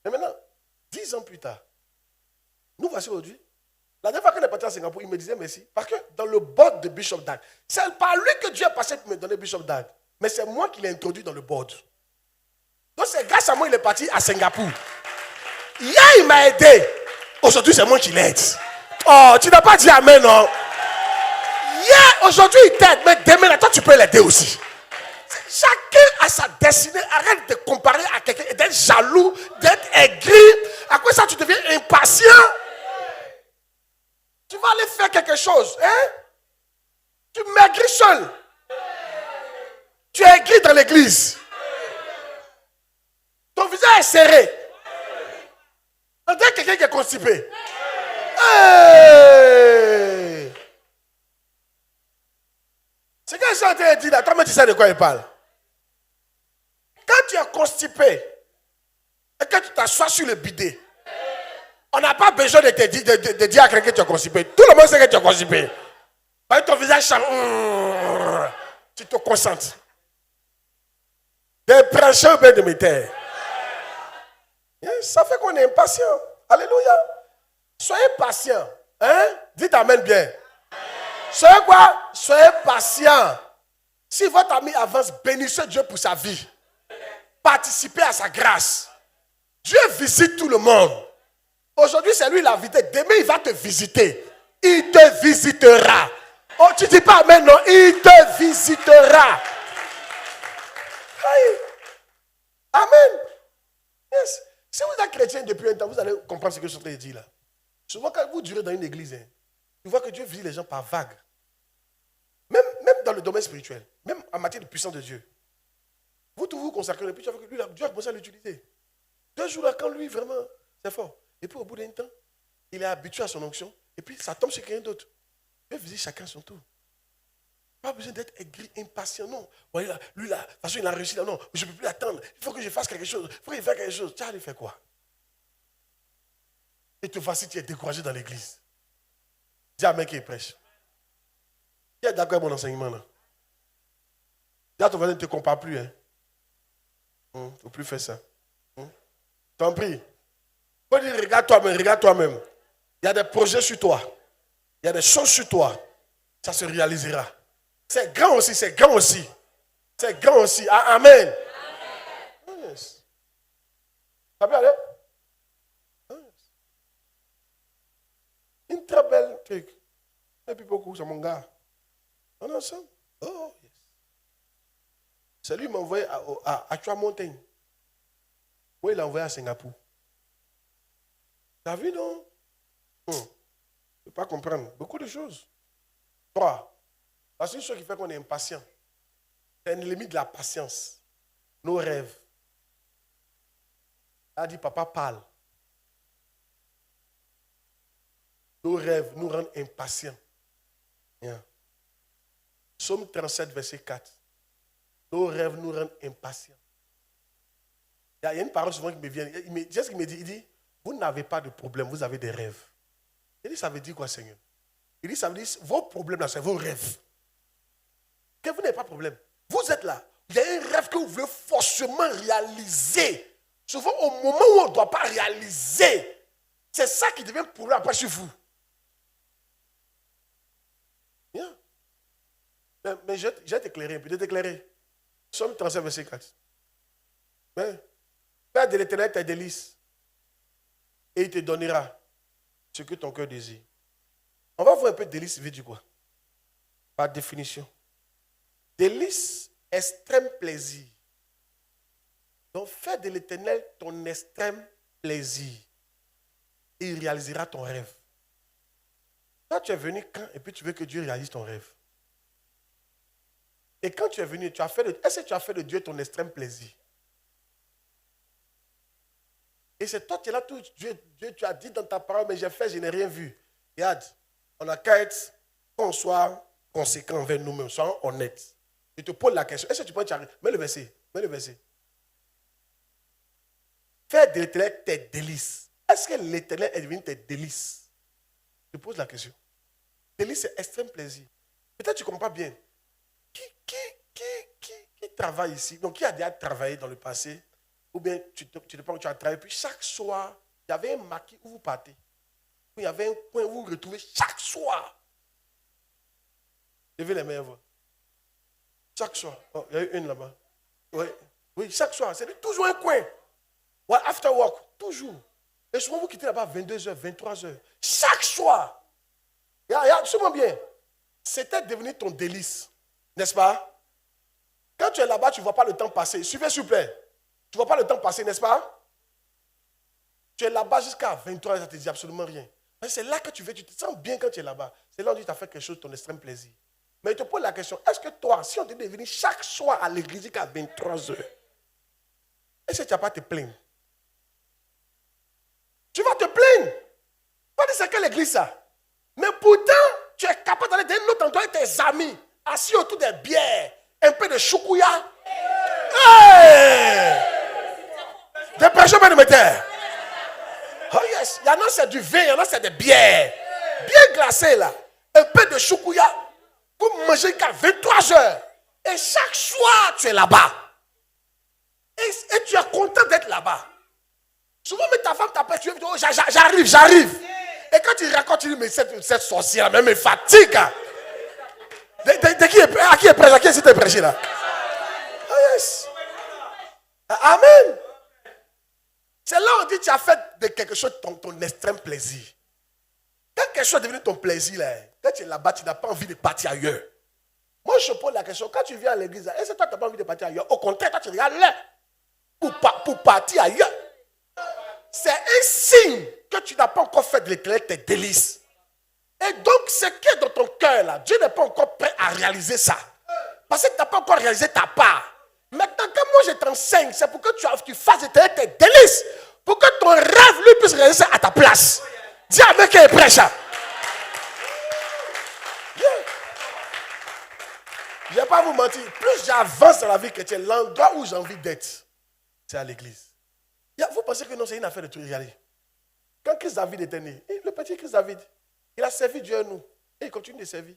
Mais maintenant, 10 ans plus tard, nous voici aujourd'hui. La dernière fois qu'on est parti à Singapour, il me disait merci. Parce que dans le board de Bishop Dag, c'est par lui que Dieu est passé pour me donner Bishop Dag. Mais c'est moi qui l'ai introduit dans le board. Donc c'est grâce à moi qu'il est parti à Singapour. Hier, il m'a aidé. Aujourd'hui, c'est moi qui l'aide. Oh, tu n'as pas dit amen, non? Hier, aujourd'hui, il t'aide. Mais demain, toi, tu peux l'aider aussi. Chacun a sa destinée. Arrête de comparer à quelqu'un et d'être jaloux, d'être aigri. À quoi ça, tu deviens impatient? Tu vas aller faire quelque chose. Hein? Tu maigris seul. Tu es aigri dans l'église. Ton visage est serré. On dirait quelqu'un qui est constipé. Hey! C'est que j'ai entendu dire là. Toi-même, tu sais de quoi il parle. Quand tu es constipé et que tu t'assois sur le bidet, on n'a pas besoin de te dire à quelqu'un que tu es constipé. Tout le monde sait que tu es constipé. Parce que ton visage change. Tu te concentres. Des prêcheurs de mes terres. Ça fait qu'on est impatient. Alléluia. Soyez patient. Hein? Dites amen bien. Soyez quoi? Soyez patient. Si votre ami avance, bénissez Dieu pour sa vie. Participez à sa grâce. Dieu visite tout le monde. Aujourd'hui, c'est lui l'invité. Demain, il va te visiter. Il te visitera. Oh, tu ne dis pas amen, non? Il te visitera. Hey. Amen. Yes. Si vous êtes chrétien depuis un temps, vous allez comprendre ce que je suis en train de dire là. Souvent, quand vous durez dans une église, tu vois que Dieu visite les gens par vagues. Même dans le domaine spirituel, même en matière de puissance de Dieu. Vous vous consacrez, et puis tu vois que lui, Dieu a commencé à l'utiliser. 2 jours là, quand lui, vraiment, c'est fort. Et puis au bout d'un temps, il est habitué à son onction, et puis ça tombe sur quelqu'un d'autre. Dieu visite chacun son tour. Pas besoin d'être aigri, impatient, non. Lui, là, de toute façon, il a réussi là, non, je ne peux plus attendre. Il faut que je fasse quelque chose. Il faut qu'il fasse quelque chose. Tu vas aller faire quoi? Et te voici, tu es découragé dans l'église. Dis à un mec qui prêche. Qui est d'accord avec mon enseignement là? Dis à ton voisin, ne te compare plus. Il ne faut plus faire ça. T'en prie. Faut dire, regarde toi-même. Il y a des projets sur toi. Il y a des choses sur toi. Ça se réalisera. C'est grand aussi, c'est grand aussi. C'est grand aussi. Ah, amen. Amen. Yes. Ça peut aller? Yes. Une très belle truc. Et puis beaucoup, c'est mon gars. On est ensemble. Oh, yes. C'est lui qui m'a envoyé à Chua Montagne. Moi, il l'a envoyé à Singapour. T'as vu, non? Je ne peux pas comprendre. Beaucoup de choses. 3. C'est une chose qui fait qu'on est impatient. C'est une limite de la patience. nos rêves. Elle a dit, papa parle. Nos rêves nous rendent impatients. Yeah. Psaume 37, verset 4. Nos rêves nous rendent impatients. Il y a une parole souvent qui me vient. Qu'est-ce qu'il me dit? Il dit, vous n'avez pas de problème, vous avez des rêves. Il dit, ça veut dire quoi, Seigneur? Il dit, ça veut dire, vos problèmes là, c'est vos rêves. Que vous n'avez pas de problème. Vous êtes là. Il y a un rêve que vous voulez forcément réaliser. Souvent, au moment où on ne doit pas réaliser, c'est ça qui devient problème après chez vous. Bien. Mais je vais t'éclairer un peu. Je vais t'éclairer. Psaume 37, verset 4. Père de l'Éternel tes délices, et il te donnera ce que ton cœur désire. On va voir un peu de délices, veut dire quoi? Par définition. Délice, extrême plaisir. Donc fais de l'Éternel ton extrême plaisir. Et il réalisera ton rêve. Toi, tu es venu quand et puis tu veux que Dieu réalise ton rêve. Et quand tu es venu, est-ce que tu as fait de Dieu ton extrême plaisir? Et c'est toi qui es là, Dieu, tu as dit dans ta parole, mais j'ai fait, je n'ai rien vu. Regarde, on a qu'à être, qu'on soit conséquent envers nous-mêmes, soyons honnêtes. Je te pose la question, est-ce que tu peux te arrêter? Mets le verset. Fais de l'Éternel tes délices. Est-ce que l'Éternel est devenu tes délices? Je te pose la question. Délice, c'est extrême plaisir. Peut-être tu ne comprends pas bien. Qui travaille ici? Donc, qui a déjà travaillé dans le passé? Ou bien tu as travaillé, puis chaque soir, il y avait un maquis où vous partez. Il y avait un coin où vous vous retrouvez chaque soir. Levez les mains. Chaque soir. Oh, il y a eu une là-bas. Oui, chaque soir. C'est toujours un coin. Ouais, after work, toujours. Et souvent vous quittez là-bas 22h, 23h. Chaque soir. Regarde, sûrement bien. C'était devenu ton délice. N'est-ce pas? Quand tu es là-bas, tu ne vois pas le temps passer. Suivez, s'il vous plaît. Tu ne vois pas le temps passer, n'est-ce pas? Tu es là-bas jusqu'à 23h, ça ne te dit absolument rien. Mais c'est là que tu veux, tu te sens bien quand tu es là-bas. C'est là où tu as fait quelque chose de ton extrême plaisir. Mais il te pose la question, est-ce que toi, si on te dit de venir chaque soir à l'église jusqu'à 23h, est-ce que tu n'as pas à te plaindre? Tu vas te plaindre. Tu vas dire, c'est quelle église ça? Mais pourtant, tu es capable d'aller dans un autre endroit avec tes amis, assis autour des bières, un peu de choukouya. Hey! Des prêcheurs bénédicteurs. Oh yes, il y en a c'est du vin, il y en a c'est des bières. Bien glacées là. Un peu de choukouya. Vous mangez jusqu'à 23h. Et chaque soir, tu es là-bas. Et tu es content d'être là-bas. Souvent, mais ta femme t'appelle, tu dis, oh, j'arrive. Et quand tu racontes, tu dis, mais cette sorcière même me fatigue. À qui est prêché? À qui est prêché là? Oh yes. Amen. C'est là où on dit tu as fait de quelque chose ton extrême plaisir. Quand quelque chose est devenu ton plaisir, là, quand tu es là-bas, tu n'as pas envie de partir ailleurs. Moi, je pose la question, quand tu viens à l'église, est-ce que toi, tu n'as pas envie de partir ailleurs? Au contraire, toi, tu regardes là pour partir ailleurs. C'est un signe que tu n'as pas encore fait de l'Éternel tes délices. Et donc, ce qui est dans ton cœur, là, Dieu n'est pas encore prêt à réaliser ça. Parce que tu n'as pas encore réalisé ta part. Maintenant, quand moi je t'enseigne, c'est pour que tu fasses tes délices. Pour que ton rêve, lui, puisse réaliser à ta place. Dis à mec qui est prêt, ça. Je ne vais pas vous mentir. Plus j'avance dans la vie chrétienne, l'endroit où j'ai envie d'être, c'est à l'église. Vous pensez que non, c'est une affaire de tout regarder. Quand Christ David était né, le petit Christ David, il a servi Dieu à nous. Et il continue de servir.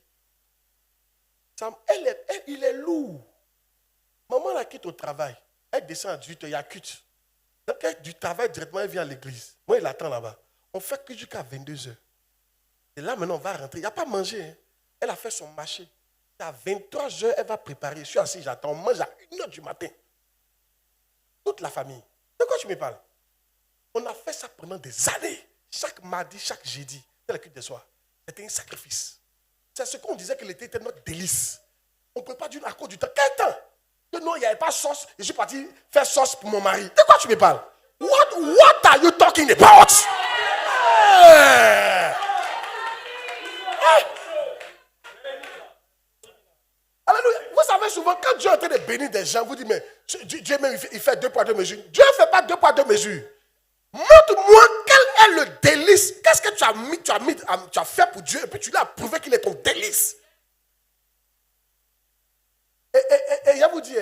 Il est lourd. Maman la quitte au travail. Elle descend à 18h, il y a culte. Donc, du travail directement, elle vient à l'église. Moi, il attend là-bas. On fait que jusqu'à 22h. Et là, maintenant, on va rentrer. Il n'y a pas mangé. Hein. Elle a fait son marché. À 23h, elle va préparer. Je suis assis, j'attends. On mange à 1h du matin. Toute la famille. De quoi tu me parles? On a fait ça pendant des années. Chaque mardi, chaque jeudi. C'est la culte des soirs. C'était un sacrifice. C'est ce qu'on disait qu'il était notre délice. On ne peut pas dire à cause du temps. Quel temps? Que non, il n'y avait pas de sauce. Je suis parti faire sauce pour mon mari. De quoi tu me parles? What are you talking about? Hey! Hey! Alléluia. Vous savez, savez souvent, quand Dieu est en train de bénir des gens, vous dites, mais Dieu même, il fait 2 poids 2 mesures. Dieu ne fait pas 2 poids 2 mesures. Montre-moi quel est le délice. Qu'est-ce que tu as fait pour Dieu et puis tu lui as prouvé qu'il est ton délice. Et il y a vous dit,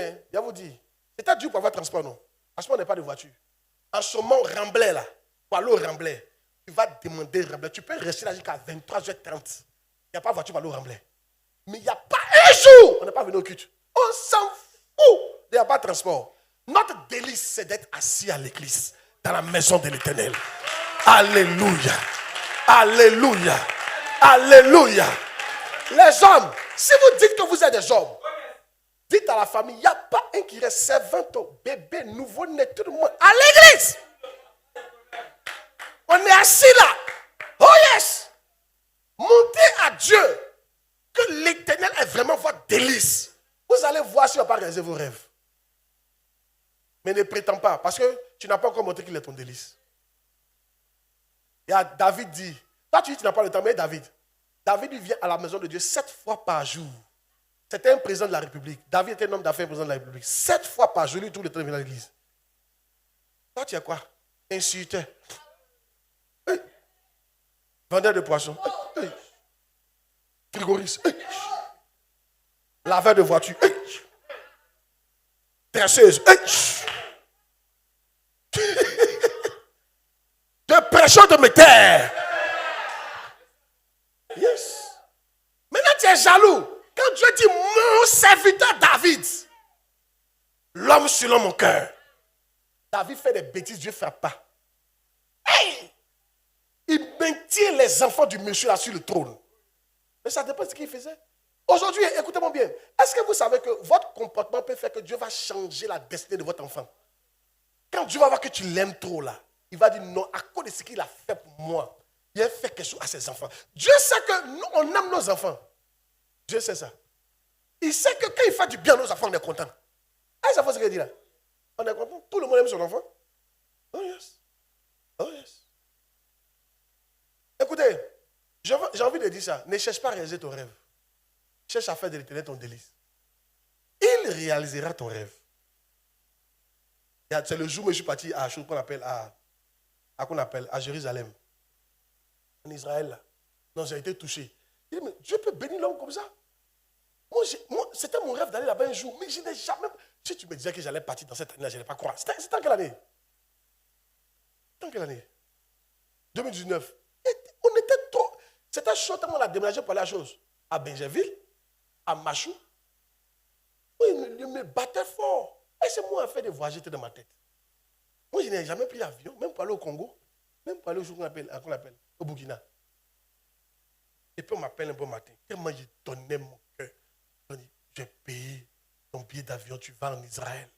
c'est dur pour avoir transport, non? À ce moment, on n'est pas de voiture. En ce moment, Remblai, là, pour aller au Remblai, tu vas demander Remblai. Tu peux rester là jusqu'à 23h30. Il n'y a pas de voiture pour aller au Remblai. Mais il n'y a pas un jour, on n'est pas venu au culte. On s'en fout. Il n'y a pas de transport. Notre délice, c'est d'être assis à l'église, dans la maison de l'Éternel. Alléluia. Alléluia. Alléluia. Les hommes, si vous dites que vous êtes des hommes, dites à la famille, il n'y a pas un qui reste servant, bébé, nouveau-né, tout le monde à l'église. On est assis là. Oh yes. Montez à Dieu que l'Éternel est vraiment votre délice. Vous allez voir si on ne va pas réaliser vos rêves. Mais ne prétends pas, parce que tu n'as pas encore montré qu'il est ton délice. Et David dit, toi tu dis que tu n'as pas le temps, mais David il vient à la maison de Dieu 7 fois par jour. C'était un président de la République. David était un homme d'affaires, président de la République. 7 fois par jour, lui, tout le temps, il vient à l'église. Toi, tu es quoi? Insulteur. Hey. Vendeur de poissons. Hey. Frigoriste. Hey. Laveur de voiture. Hey. Dresseuse. Hey. De prêcheur de mes terres. Yes. Maintenant, tu es jaloux. Quand Dieu dit mon serviteur David, l'homme selon mon cœur. David fait des bêtises, Dieu ne frappe pas. Hey! Il maintient les enfants du monsieur là sur le trône. Mais ça dépend de ce qu'il faisait. Aujourd'hui, écoutez-moi bien. Est-ce que vous savez que votre comportement peut faire que Dieu va changer la destinée de votre enfant? Quand Dieu va voir que tu l'aimes trop là, il va dire non, à cause de ce qu'il a fait pour moi, il a fait quelque chose à ses enfants. Dieu sait que nous, on aime nos enfants. Dieu sait ça. Il sait que quand il fait du bien à nos enfants, on est content. Ah, ça fait ce qu'il dit là. On est content. Tout le monde aime son enfant. Oh yes. Oh yes. Écoutez, j'ai envie de dire ça. Ne cherche pas à réaliser ton rêve. Cherche à faire de l'Éternel ton délice. Il réalisera ton rêve. C'est le jour où je suis parti à chose qu'on appelle à Jérusalem. En Israël là. Non, j'ai été touché. Il dit, mais Dieu peut bénir l'homme comme ça. Moi, c'était mon rêve d'aller là-bas un jour, mais je n'ai jamais. Si tu me disais que j'allais partir dans cette année-là, je n'allais pas croire. C'était en quelle année? C'était en quelle année? 2019. On était trop. C'était chaud tellement on a déménagé pour aller à chose. À Benjerville, à Machou. Oui, il me battait fort. Et c'est moi qui ai fait des voyages dans ma tête. Moi, je n'ai jamais pris l'avion, même pour aller au Congo, même pour aller au jour qu'on appelle, au Burkina. Et puis on m'appelle un bon matin. Tellement j'ai donné mon cœur. J'ai payé ton billet d'avion, tu vas en Israël.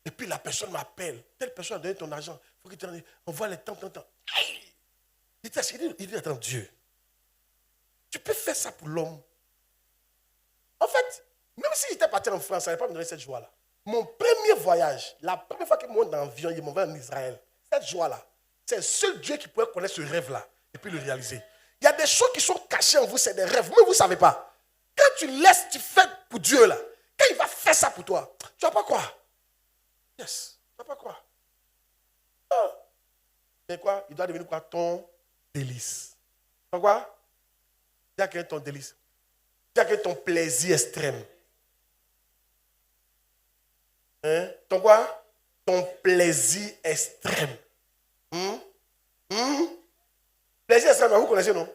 Et puis la personne m'appelle. Telle personne a donné ton argent. Il faut que tu envoies les temps. Hey! Il dit, attends, Dieu, tu peux faire ça pour l'homme. En fait, même si j'étais parti en France, ça n'allait pas me donner cette joie-là. Mon premier voyage, la première fois qu'il monte dans l'avion, il m'envoie en Israël. Cette joie-là, c'est le seul Dieu qui pourrait connaître ce rêve-là et puis le réaliser. Il y a des choses qui sont cachées en vous, c'est des rêves, mais vous ne savez pas. Quand tu laisses, tu fais pour Dieu là. Quand il va faire ça pour toi, tu ne vas pas croire. Yes, tu ne vas pas croire. Ah. Mais quoi? Il doit devenir quoi? Ton délice. Pourquoi? Dis quel est ton délice. Dis quel est ton plaisir extrême. Hein? Ton quoi? Ton plaisir extrême. Plaisir extrême, vous connaissez, non?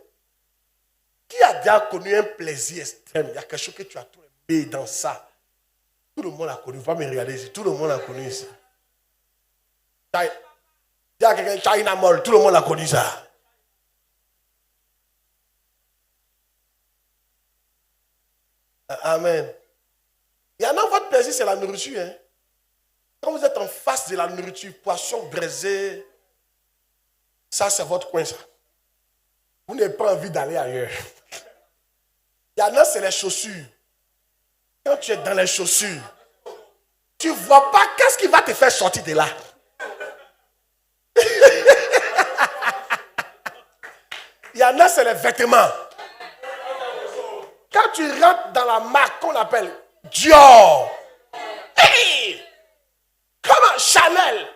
Qui a déjà connu un plaisir extrême? Il y a quelque chose que tu as trop aimé dans ça. Tout le monde l'a connu. Va me regarder ici. Tout le monde l'a connu ici. Il y a quelqu'un qui a une amole. Tout le monde l'a connu ça. Amen. Il y en a votre plaisir, c'est la nourriture. Hein? Quand vous êtes en face de la nourriture, poisson braisé, ça c'est votre coin ça. Vous n'avez pas envie d'aller ailleurs. Il y en a, c'est les chaussures. Quand tu es dans les chaussures, tu ne vois pas qu'est-ce qui va te faire sortir de là. Il y en a, c'est les vêtements. Quand tu rentres dans la marque qu'on appelle, Dior. Hey! Comment Chanel.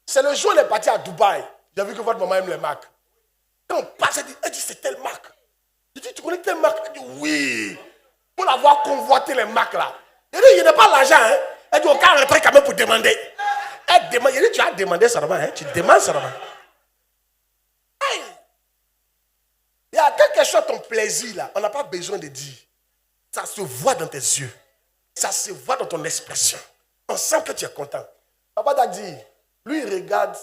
C'est le jour où elle est partie à Dubaï. J'ai vu que votre maman aime les marques. Quand on passe, elle dit c'est telle marque. Je dis, tu connais telle marque? Elle dit oui. Pour l'avoir convoité les marques là. Je dis, il n'y a pas l'argent. Hein? Elle dit, on va rentrer quand même pour demander. Elle demande. Je dis, tu as demandé seulement. Hein? Tu demandes seulement. Hey! Il y a quelque chose, ton plaisir là. On n'a pas besoin de dire. Ça se voit dans tes yeux. Ça se voit dans ton expression. On sent que tu es content. Papa t'a dit, lui il regarde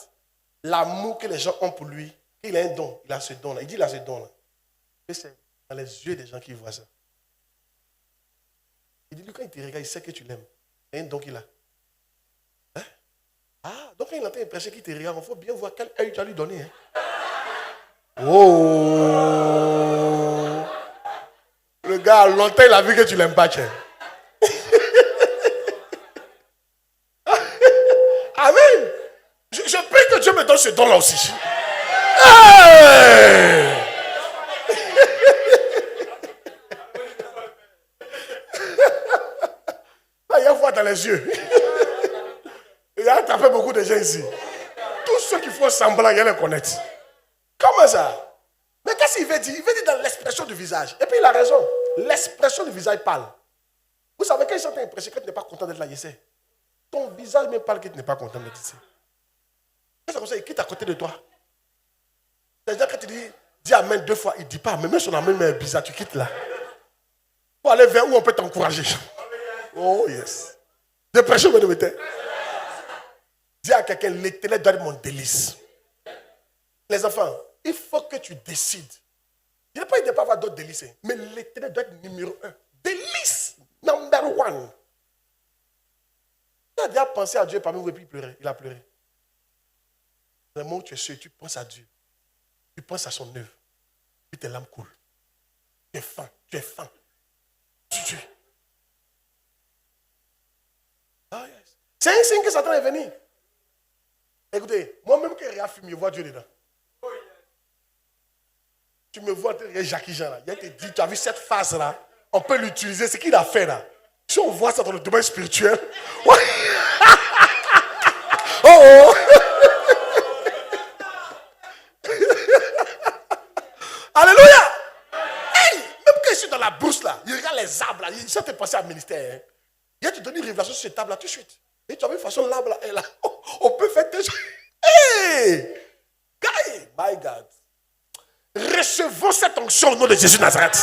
l'amour que les gens ont pour lui. Il a un don. Il a ce don là. Il dit il a ce don là. Et c'est dans les yeux des gens qui voient ça. Il dit, lui, quand il te regarde, il sait que tu l'aimes. Il y a un don qu'il a. Hein? Ah, donc quand il entend un prêcher qui te regarde, il faut bien voir quel œil tu as lui donné. Hein? Oh! Le gars, longtemps, il a vu que tu l'aimes pas, tiens. Amen. Je prie que Dieu me donne ce don-là aussi. Hey! Là, il y a foi dans les yeux. Il a attrapé beaucoup de gens ici. Tous ceux qui font semblant, il les connaître. Comment ça? Mais qu'est-ce qu'il veut dire? Il veut dire dans l'expression du visage. Et puis il a raison. L'expression du visage parle. Vous savez, quand ils sont impressionnés, que tu n'es pas content d'être là, Yessé. Ton visage même parle que tu n'es pas content d'être ici. C'est comme ça, il quitte à côté de toi. C'est-à-dire que tu dis amen 2 fois, il ne dit pas, mais même son amen est bizarre, tu quittes là. Pour aller vers où on peut t'encourager. Oh yes. Dépression, me mettez. Dis à quelqu'un, l'Éternel doit être mon délice. Les enfants, il faut que tu décides. Il n'y a pas de pas avoir d'autres délices, mais l'Éternel doit être numéro 1. Délice, number 1. Il a déjà pensé à Dieu parmi vous et puis il pleurait. Il a pleuré. Le moment où tu es sûr, tu penses à Dieu. Tu penses à son œuvre. Puis tes larmes coulent. Tu es faim. Tu es faim. Tu. Ah, yes. C'est un signe que Satan est venu. Écoutez, moi-même que Réa fume, je vois Dieu dedans. Tu me vois, Jackie Jean là. Il te dit, tu as vu cette phase-là, on peut l'utiliser, ce qu'il a fait là. Si on voit ça dans le domaine spirituel. Ouais. Oh! Alléluia! Hey! Même quand je suis dans la brousse là, il regarde les arbres là, il sait te passer à ministère. Hein. Il va te donner une révélation sur cette table là tout de suite. Et tu as vu de façon l'arbre là, et là, on peut faire des choses. Hey! Guy! My God! Recevons cette onction au nom de Jésus de Nazareth.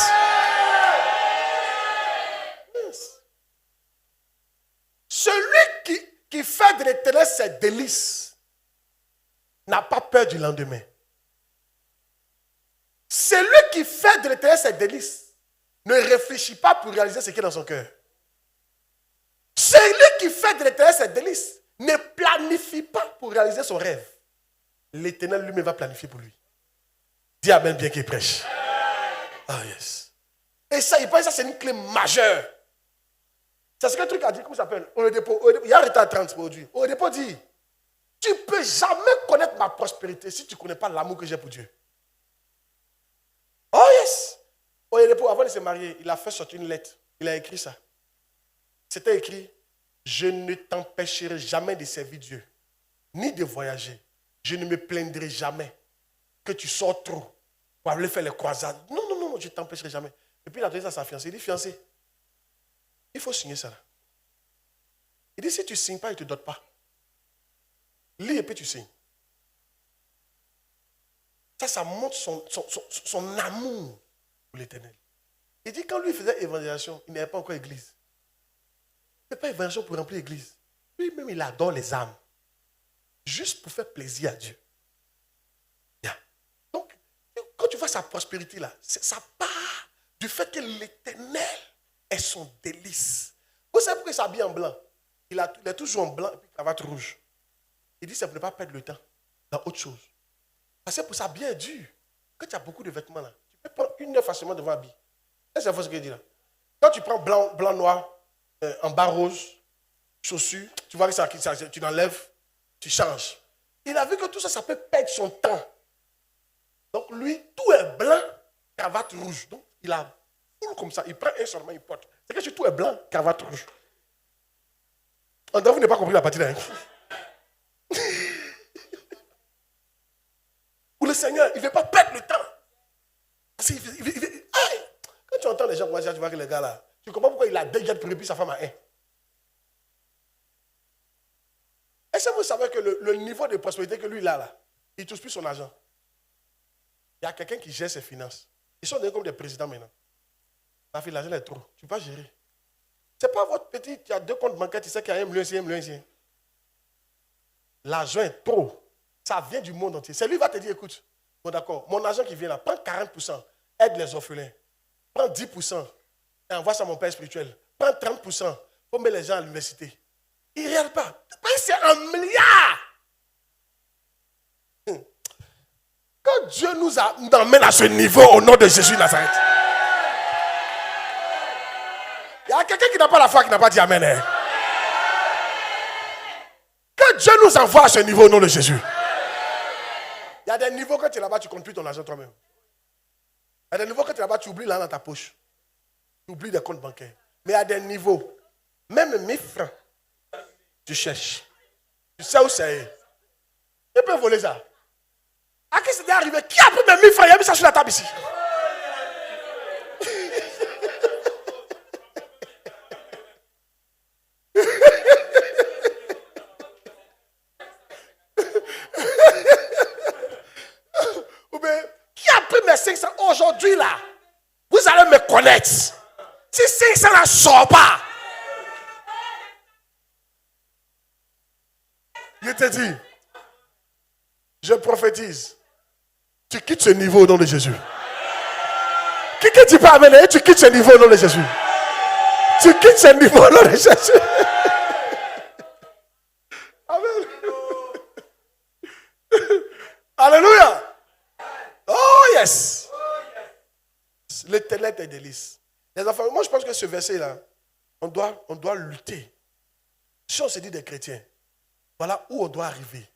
Yes. Celui qui fait de l'Éternel ses délices n'a pas peur du lendemain. Celui qui fait de l'Éternel ses délices ne réfléchit pas pour réaliser ce qui est dans son cœur. Celui qui fait de l'Éternel ses délices ne planifie pas pour réaliser son rêve. L'Éternel lui-même va planifier pour lui. Dis amen bien qu'il prêche. Ah yes. Et ça, il pense que ça c'est une clé majeure. C'est ce que le truc a dit, comment ça s'appelle? Il y a un retard transproduit. Au dépôt dit, tu ne peux jamais connaître ma prospérité si tu ne connais pas l'amour que j'ai pour Dieu. Oh yes. Au dépôt, avant de se marier, il a fait sortir une lettre. Il a écrit ça. C'était écrit, je ne t'empêcherai jamais de servir Dieu, ni de voyager. Je ne me plaindrai jamais que tu sors trop pour aller faire les croisades. Non, je ne t'empêcherai jamais. Et puis il a donné ça à sa fiancée. Il dit, fiancée, il faut signer ça là. Il dit, si tu ne signes pas, il ne te donne pas. Lis et puis tu signes. Ça montre son amour pour l'Éternel. Il dit, quand lui faisait évangélisation, il n'avait pas encore église. Il ne fait pas évangélisation pour remplir l'église. Lui-même, il adore les âmes. Juste pour faire plaisir à Dieu. Donc, quand tu vois sa prospérité là, ça part du fait que l'Éternel est son délice. Vous savez pourquoi il s'habille en blanc? Il est toujours en blanc et puis cravate rouge. Il dit, ça ne peut pas perdre le temps dans autre chose. Parce que pour ça, bien dur. Quand tu as beaucoup de vêtements là, tu peux prendre 1 heure facilement devant l'habit. C'est ce qu'il dit là. Quand tu prends blanc, noir, en bas rose, chaussures, tu vois que tu l'enlèves, tu changes. Il a vu que tout ça, ça peut perdre son temps. Donc lui, tout est blanc, cravate rouge. Donc il a full comme ça. Il prend un seulement, il porte. C'est que tout est blanc, cravate rouge. Vous n'avez pas compris la partie là. Pour le Seigneur, il ne veut pas perdre le temps. Parce quand tu entends les gens, tu vois que les gars là, tu comprends pourquoi il a déjà prévu sa femme à un. Est-ce que vous savez que le niveau de prospérité que lui il a là, il ne touche plus son argent. Il y a quelqu'un qui gère ses finances. Ils sont devenus comme des présidents maintenant. Ma fille, l'argent est trop. Tu ne peux pas gérer. Ce n'est pas votre petit, tu as 2 comptes bancaires, tu sais qu'il y a 1 million ici, 1 million ici. L'argent est trop. Ça vient du monde entier. C'est lui qui va te dire, écoute, bon d'accord, mon argent qui vient là, prends 40%, aide les orphelins. Prends 10% et envoie ça à mon père spirituel. Prends 30% pour mettre les gens à l'université. Il ne regarde pas. C'est 1 milliard. Quand Dieu nous emmène à ce niveau au nom de Jésus Nazareth. Il y a quelqu'un qui n'a pas la foi qui n'a pas dit Amen. Hein? Quand Dieu nous envoie à ce niveau au nom de Jésus. Il y a des niveaux quand tu es là-bas, tu comptes plus ton argent toi-même. Il y a des niveaux quand tu es là-bas, tu oublies l'argent dans ta poche. Tu oublies des comptes bancaires. Mais il y a des niveaux, même 1000 francs, tu cherches. Tu sais où c'est. Tu peux voler ça. À qui c'est arrivé? Qui a pris mes 1000 francs? Il a mis ça sur la table ici. Qui a pris mes 500 aujourd'hui là? Vous allez me connaître. Si 500 là ne sort pas. Je te dis, je prophétise. Tu quittes ce niveau au nom de Jésus. Qui ne dit pas Amen? Tu quittes ce niveau au nom de Jésus. Tu quittes ce niveau au nom de Jésus. Amen. Alléluia. Oh yes. L'éternel est délice. Les enfants, moi je pense que ce verset-là, on doit lutter. Si on se dit des chrétiens, voilà où on doit arriver.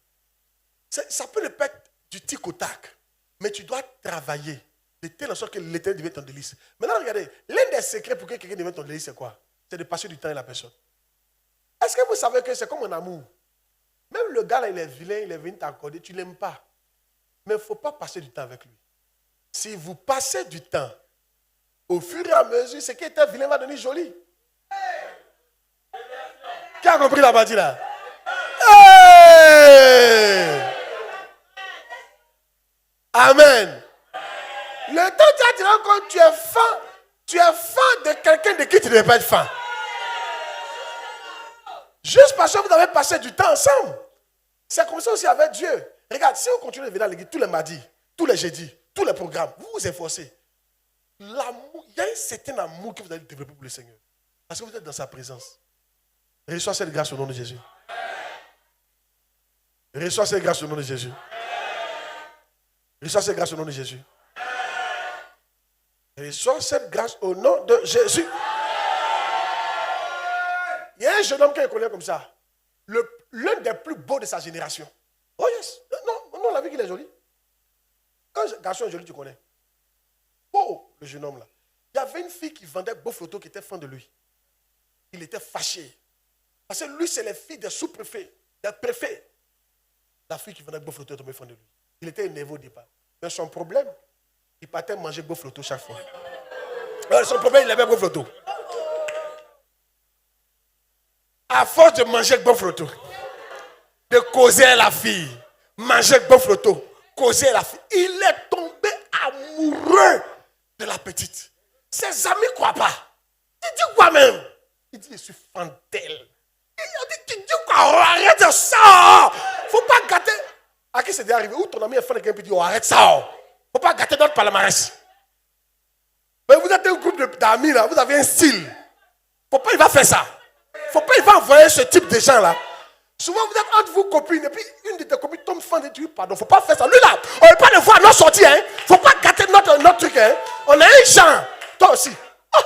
Ça peut ne pas être du tic au tac, mais tu dois travailler de telle sorte que l'éternel devienne ton délice. Maintenant, regardez, l'un des secrets pour que quelqu'un devienne ton délice, c'est quoi? C'est de passer du temps avec la personne. Est-ce que vous savez que c'est comme un amour? Même le gars là, il est vilain, il est venu t'accorder, tu ne l'aimes pas. Mais il ne faut pas passer du temps avec lui. Si vous passez du temps, au fur et à mesure, ce qui était vilain va devenir joli. Qui a compris la partie là? Hey! Amen. Le temps tu as dit quand tu es fan de quelqu'un de qui tu ne devais pas être fan. Juste parce que vous avez passé du temps ensemble. C'est comme ça aussi avec Dieu. Regarde, si vous continuez de venir à l'église tous les mardis, tous les jeudis, tous les programmes, vous vous efforcez. L'amour, il y a un certain amour que vous allez développer pour le Seigneur. Parce que vous êtes dans sa présence. Reçois cette grâce au nom de Jésus. Reçois cette grâce au nom de Jésus. Reçois cette grâce au nom de Jésus. Reçois cette grâce au nom de Jésus. Il y a un jeune homme que je connais comme ça. L'un des plus beaux de sa génération. Oh yes. Non, la vie qu'il est joli. Quand un garçon est joli, tu connais. Oh, le jeune homme là. Il y avait une fille qui vendait beaux photos qui était fan de lui. Il était fâché. Parce que lui, c'est les filles des sous-préfets, des préfets. La fille qui vendait beaux photos est tombée fan de lui. Il était énervé au départ. Mais son problème, il partait manger beaux photos chaque fois. Son problème, il aimait beaux photos. À force de manger beaux photos, de causer à la fille, manger beaux photos, causer à la fille, il est tombé amoureux de la petite. Ses amis ne croient pas. Il dit quoi même? Il dit, je suis fan d'elle. Il a dit, tu dis quoi? Oh, arrête ça! Faut pas gâter. À qui c'est déjà arrivé? Où ton ami est fan de quelqu'un et dit, oh, arrête ça! Faut pas gâter notre palmarès. Mais vous êtes un groupe d'amis là, vous avez un style. Faut pas, il va faire ça. Faut pas, il va envoyer ce type de gens là. Souvent vous êtes entre vous copines et puis une de tes copines tombe fan de tu pardon, faut pas faire ça. Lui là, on ne veut pas le voir à notre sortie, hein. Faut pas gâter notre truc, hein. On a un genre. Toi aussi. Oh.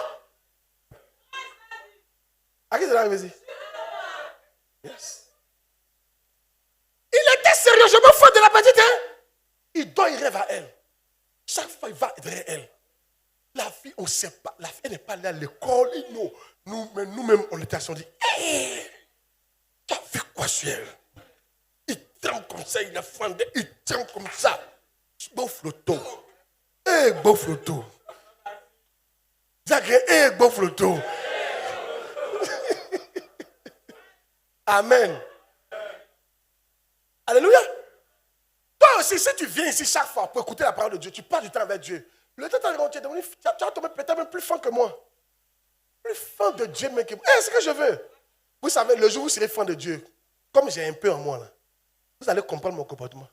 À qui c'est arrivé ici? Yes. Il était sérieusement fan de la petite, hein. Il dort, il rêve à elle. Chaque fois, il va vers elle. La fille, on ne sait pas. La fille n'est pas allée à l'école. Et nous-mêmes, on était assis, on dit, hé, tu as fait quoi sur elle? Il tremble comme ça, il est fendé, il tremble comme ça. Bouffe le dos. Hé, bouffe le dos. Hé, bouffe le dos. Amen. Alléluia. Toi aussi, si tu viens ici chaque fois pour écouter la parole de Dieu, tu passes du temps avec Dieu. Le temps tu vas tomber peut-être même plus fin que moi. Plus fan de Dieu même que moi. C'est ce que je veux. Vous savez, le jour où vous serez fan de Dieu, comme j'ai un peu en moi, là, vous allez comprendre mon comportement.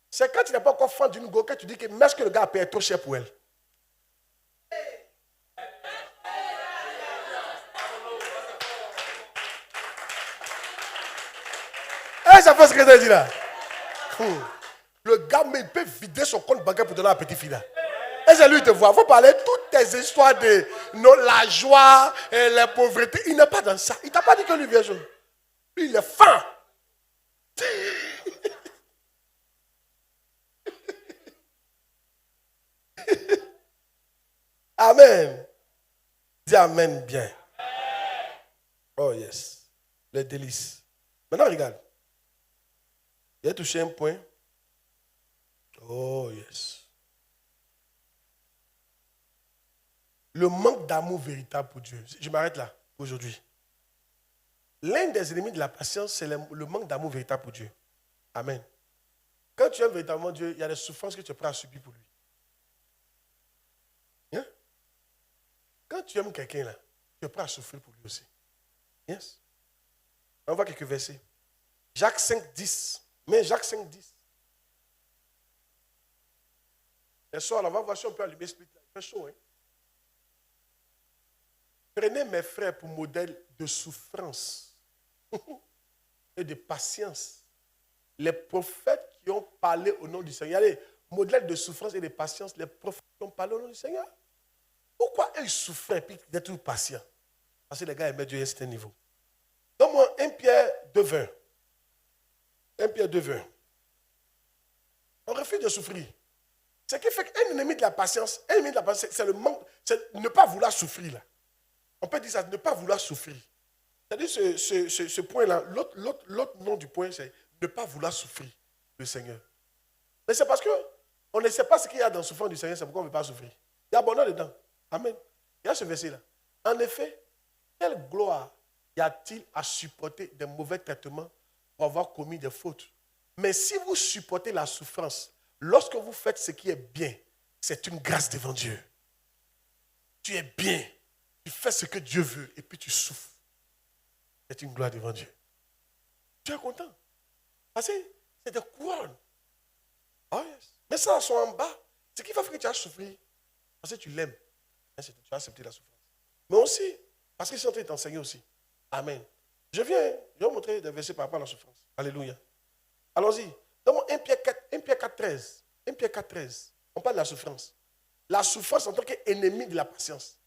C'est quand tu n'es pas encore fan d'une go que tu dis que mais est-ce que le gars a payé trop cher pour elle. Ça fait ce que je dis là. Le gars, mais il peut vider son compte bancaire pour donner à la petite fille là. Et c'est lui te voit. Il faut parler toutes tes histoires de la joie et la pauvreté. Il n'est pas dans ça. Il ne t'a pas dit que lui vient jouer. Lui, il est fin. Amen. Dis amen bien. Oh yes. Les délices. Maintenant, regarde. Il a touché un point. Oh yes. Le manque d'amour véritable pour Dieu. Je m'arrête là aujourd'hui. L'un des ennemis de la patience, c'est le manque d'amour véritable pour Dieu. Amen. Quand tu aimes véritablement Dieu, il y a des souffrances que tu es prêt à subir pour lui. Hein? Quand tu aimes quelqu'un là, tu es prêt à souffrir pour lui aussi. Yes. On voit quelques versets. Jacques 5, 10. Mais Jacques 5, 10. Et soir, on va voir si on peut allumer ce truc là. Il fait chaud, hein? Prenez mes frères pour modèle de souffrance et de patience. Les prophètes qui ont parlé au nom du Seigneur. Regardez, modèle de souffrance et de patience, les prophètes qui ont parlé au nom du Seigneur. Pourquoi ils souffraient et puis d'être patients? Parce que les gars aimaient Dieu à un certain niveau. Donne-moi 1 Pierre 2,20. 1 Pierre 2,20. On refuse de souffrir. Ce qui fait qu'un ennemi de la patience, c'est le manque, c'est ne pas vouloir souffrir là. On peut dire ça, ne pas vouloir souffrir. C'est-à-dire ce point-là, l'autre nom du point, c'est ne pas vouloir souffrir le Seigneur. Mais c'est parce qu'on ne sait pas ce qu'il y a dans le souffrance du Seigneur, c'est pourquoi on ne veut pas souffrir. Il y a bonheur dedans. Amen. Il y a ce verset-là. En effet, quelle gloire y a-t-il à supporter des mauvais traitements pour avoir commis des fautes? Mais si vous supportez la souffrance, lorsque vous faites ce qui est bien, c'est une grâce devant Dieu. Tu es bien. Tu fais ce que Dieu veut et puis tu souffres. C'est une gloire devant Dieu. Tu es content. Parce que c'est des couronnes. Oh yes. Mais ça, sont en bas. Ce qui va faire que tu vas souffrir. Parce que tu l'aimes. Tu vas accepter la souffrance. Mais aussi, parce qu'ils sont en train de t'enseigner aussi. Amen. Je vais vous montrer des versets par rapport à la souffrance. Alléluia. Allons-y. Donne-moi 1 Pierre 4, 13. 1 Pierre 4, 13. On parle de la souffrance. La souffrance en tant qu'ennemi de la patience.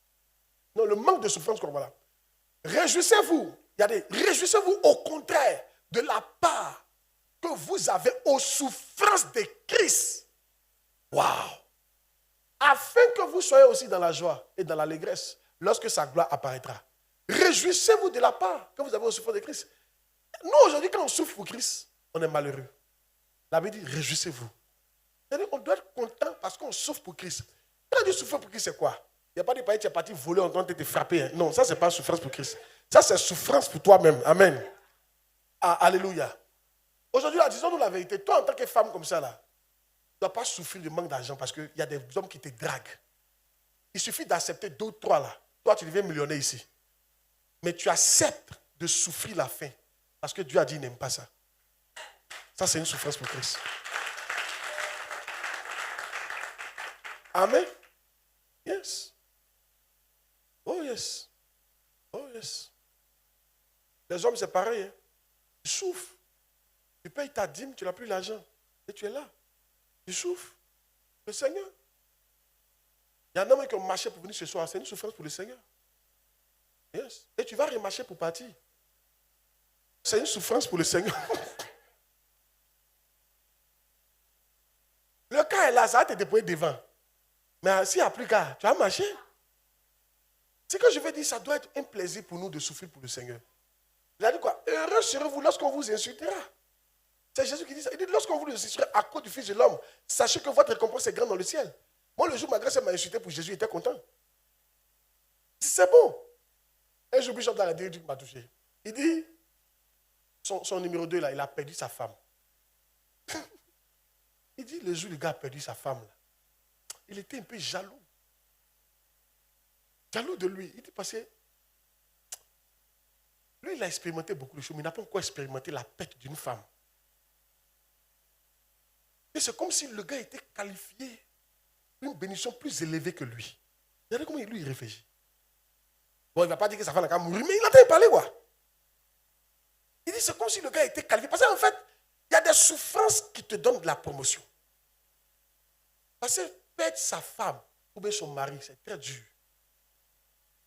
Non, le manque de souffrance, voilà. Réjouissez-vous. Réjouissez-vous au contraire de la part que vous avez aux souffrances de Christ. Waouh! Afin que vous soyez aussi dans la joie et dans l'allégresse lorsque sa gloire apparaîtra. Réjouissez-vous de la part que vous avez aux souffrances de Christ. Nous, aujourd'hui, quand on souffre pour Christ, on est malheureux. La Bible dit, réjouissez-vous. C'est-à-dire qu'on doit être content parce qu'on souffre pour Christ. Quand on dit souffrir pour Christ, c'est quoi? Il n'y a pas de pays, tu es parti voler en train de te frapper. Hein. Non, ça, ce n'est pas souffrance pour Christ. Ça, c'est souffrance pour toi-même. Amen. Ah, alléluia. Aujourd'hui, disons-nous la vérité. Toi, en tant que femme comme ça, là, tu ne dois pas souffrir du manque d'argent parce qu'il y a des hommes qui te draguent. Il suffit d'accepter 2 ou 3 là. Toi, tu deviens millionnaire ici. Mais tu acceptes de souffrir la faim parce que Dieu a dit qu'il n'aime pas ça. Ça, c'est une souffrance pour Christ. Amen. Yes. Oh yes. Oh yes. Les hommes, c'est pareil. Hein. Tu souffres. Tu payes ta dîme, tu n'as plus l'argent. Et tu es là. Tu souffres. Le Seigneur. Il y en a même qui ont marché pour venir ce soir. C'est une souffrance pour le Seigneur. Yes. Et tu vas remarcher pour partir. C'est une souffrance pour le Seigneur. Le cas est là. là, ça va te déposer devant. Mais s'il n'y a plus qu'à, tu vas marcher. Ce que je veux dire, ça doit être un plaisir pour nous de souffrir pour le Seigneur. Il a dit quoi? Heureux serez-vous lorsqu'on vous insultera. C'est Jésus qui dit ça. Il dit, lorsqu'on vous insultera à cause du Fils de l'homme, sachez que votre récompense est grande dans le ciel. Moi, le jour où ma grâce m'a insulté pour Jésus, j'étais content. C'est bon. Un jour, Bishop dans la direction m'a touché. Il dit, son numéro 2, là, il a perdu sa femme. Il dit, le jour où le gars a perdu sa femme, là, il était un peu jaloux. Jaloux de lui. Il dit, parce que lui, il a expérimenté beaucoup de choses, mais il n'a pas encore expérimenté la perte d'une femme. Et c'est comme si le gars était qualifié pour une bénédiction plus élevée que lui. Regardez comment lui, il réfléchit. Bon, il ne va pas dire que sa femme n'a qu'à mourir, mais il entend parler, quoi. Il dit, c'est comme si le gars était qualifié. Parce qu'en fait, il y a des souffrances qui te donnent de la promotion. Parce que perdre sa femme ou bien son mari, c'est très dur.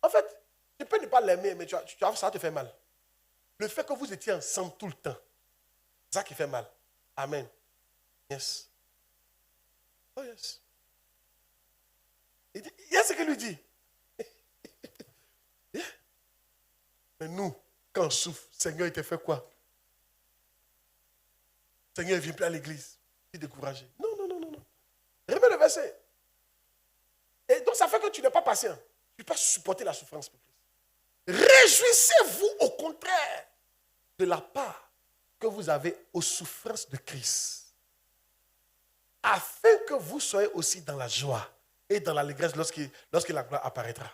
En fait, tu peux ne pas l'aimer, mais ça va te faire mal. Le fait que vous étiez ensemble tout le temps, c'est ça qui fait mal. Amen. Yes. Oh yes. Il y a ce qu'il lui dit. Yeah. Mais nous, quand on souffre, Seigneur, il te fait quoi? Seigneur, il ne vient plus à l'église. Il est découragé. Non. Remets le verset. Et donc, ça fait que tu n'es pas patient. Tu ne peux pas supporter la souffrance pour Christ. Réjouissez-vous au contraire de la part que vous avez aux souffrances de Christ, afin que vous soyez aussi dans la joie et dans l'allégresse lorsque la gloire apparaîtra.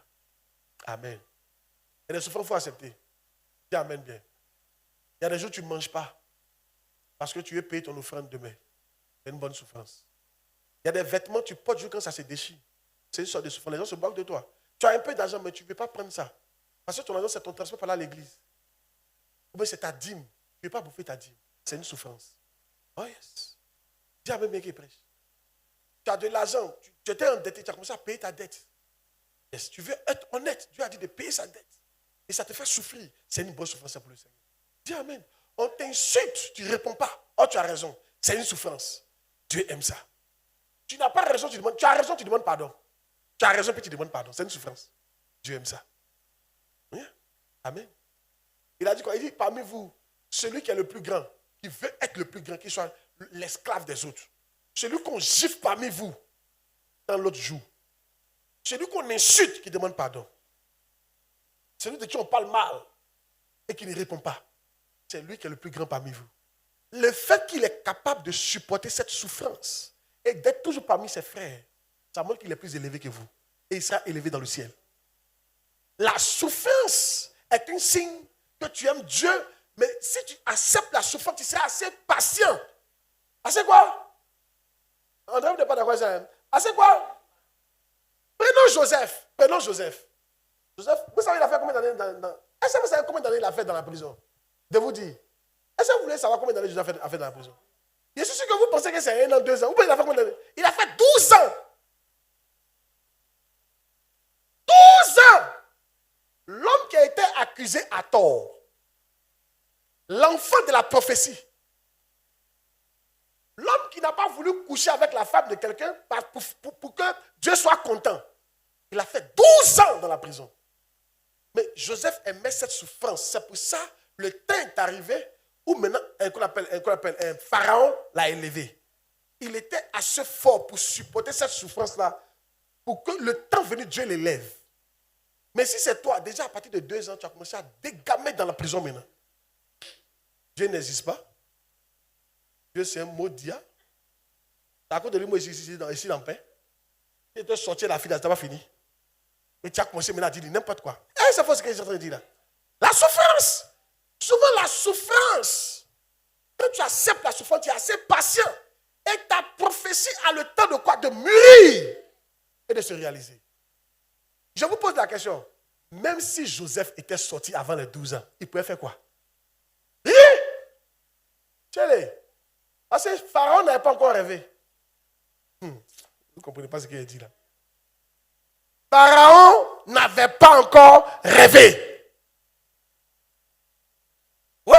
Amen. Et les souffrances, il faut accepter. Dis amen bien. Il y a des jours où tu ne manges pas parce que tu veux payer ton offrande demain. C'est une bonne souffrance. Il y a des vêtements que tu portes juste quand ça se déchire. C'est une sorte de souffrance. Les gens se moquent de toi. Tu as un peu d'argent, mais tu ne peux pas prendre ça. Parce que ton argent, c'est ton transport pour aller à l'église. Ou bien c'est ta dîme. Tu ne peux pas bouffer ta dîme. C'est une souffrance. Oh yes. Dis amen bien qu'il prêche. Tu as de l'argent. Tu étais endetté. Tu as commencé à payer ta dette. Yes. Tu veux être honnête. Dieu a dit de payer sa dette. Et ça te fait souffrir. C'est une bonne souffrance pour le Seigneur. Dis amen. On t'insulte. Tu ne réponds pas. Oh, tu as raison. C'est une souffrance. Dieu aime ça. Tu n'as pas raison, tu demandes. Tu as raison, tu demandes pardon. Tu as raison, puis tu demandes pardon. C'est une souffrance. Dieu aime ça. Oui? Amen. Il a dit quoi? Il dit, parmi vous, celui qui est le plus grand, qui veut être le plus grand, qui soit l'esclave des autres. Celui qu'on gifle parmi vous, dans l'autre jour. Celui qu'on insulte, qui demande pardon. Celui de qui on parle mal et qui ne répond pas. C'est lui qui est le plus grand parmi vous. Le fait qu'il est capable de supporter cette souffrance et d'être toujours parmi ses frères, ça montre qu'il est plus élevé que vous. Et il sera élevé dans le ciel. La souffrance est un signe que tu aimes Dieu, mais si tu acceptes la souffrance, tu seras assez patient. Assez quoi? André, vous n'êtes pas d'accord avec ça? Assez quoi? Prenons Joseph. Joseph, vous savez, il a fait combien d'années Est-ce que vous savez combien d'années il a fait dans la prison? De vous dire. Est-ce que vous voulez savoir combien d'années Joseph a fait dans la prison? Je suis sûr que vous pensez que c'est 1 an, 2 ans. Vous pensez qu'il a fait combien d'années? Il a fait 12 ans. 12 ans. L'homme qui a été accusé à tort. L'enfant de la prophétie. L'homme qui n'a pas voulu coucher avec la femme de quelqu'un pour que Dieu soit content. Il a fait 12 ans dans la prison. Mais Joseph aimait cette souffrance. C'est pour ça le temps est arrivé où maintenant un pharaon l'a élevé. Il était assez fort pour supporter cette souffrance-là, pour que le temps venu, Dieu l'élève. Mais si c'est toi, déjà à partir de 2 ans, tu as commencé à dégamer dans la prison maintenant. Dieu n'existe pas. Dieu, c'est un mot dia. À cause de lui, moi, ici dans le pain. Tu étais sorti de la fille, ça n'a pas fini. Mais tu as commencé maintenant à dire n'importe quoi. C'est faux ce que je suis en train de dire là. La souffrance. Souvent la souffrance. Quand tu acceptes la souffrance, tu es assez patient. Et ta prophétie a le temps de quoi? De mûrir et de se réaliser. Je vous pose la question. Même si Joseph était sorti avant les 12 ans, il pouvait faire quoi? Parce que Pharaon n'avait pas encore rêvé. Vous ne comprenez pas ce qu'il a dit là. Pharaon n'avait pas encore rêvé. Oui,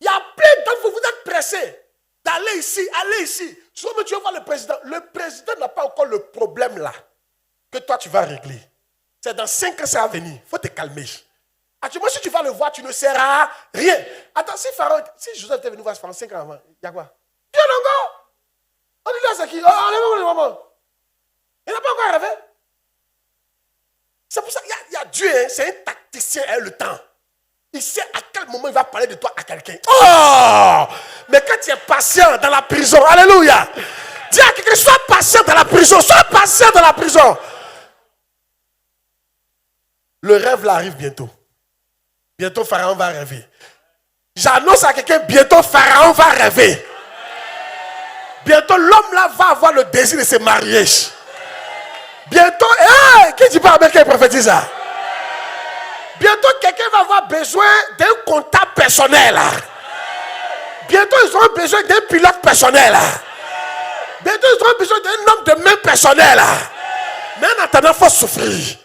il y a plein d'entre vous, vous êtes pressés d'aller allez ici. Souvent, tu vas voir le président. Le président n'a pas encore le problème là que toi, tu vas régler. C'est dans 5 ans, ça va venir. Il faut te calmer. Actuellement, si tu vas le voir, tu ne seras rien. Attends, si Joseph était venu voir Pharaon 5 ans avant, il y a quoi? Viens encore. On dit là, c'est qui? Oh, le moment. Il n'a pas encore rêvé. C'est pour ça qu'il y a Dieu, hein, c'est un tacticien, hein, le temps. Il sait à quel moment il va parler de toi à quelqu'un. Oh! Mais quand tu es patient dans la prison, alléluia. Dis à quelqu'un, sois patient dans la prison, sois patient dans la prison. Le rêve là arrive bientôt. Bientôt Pharaon va rêver. J'annonce à quelqu'un, bientôt Pharaon va rêver. Bientôt l'homme là va avoir le désir de se marier. Bientôt, qui dit pas américain prophétise ça? Bientôt quelqu'un va avoir besoin d'un comptable personnel. Bientôt ils auront besoin d'un pilote personnel. Bientôt ils auront besoin d'un homme de main personnel. Mais en attendant, il faut souffrir. Il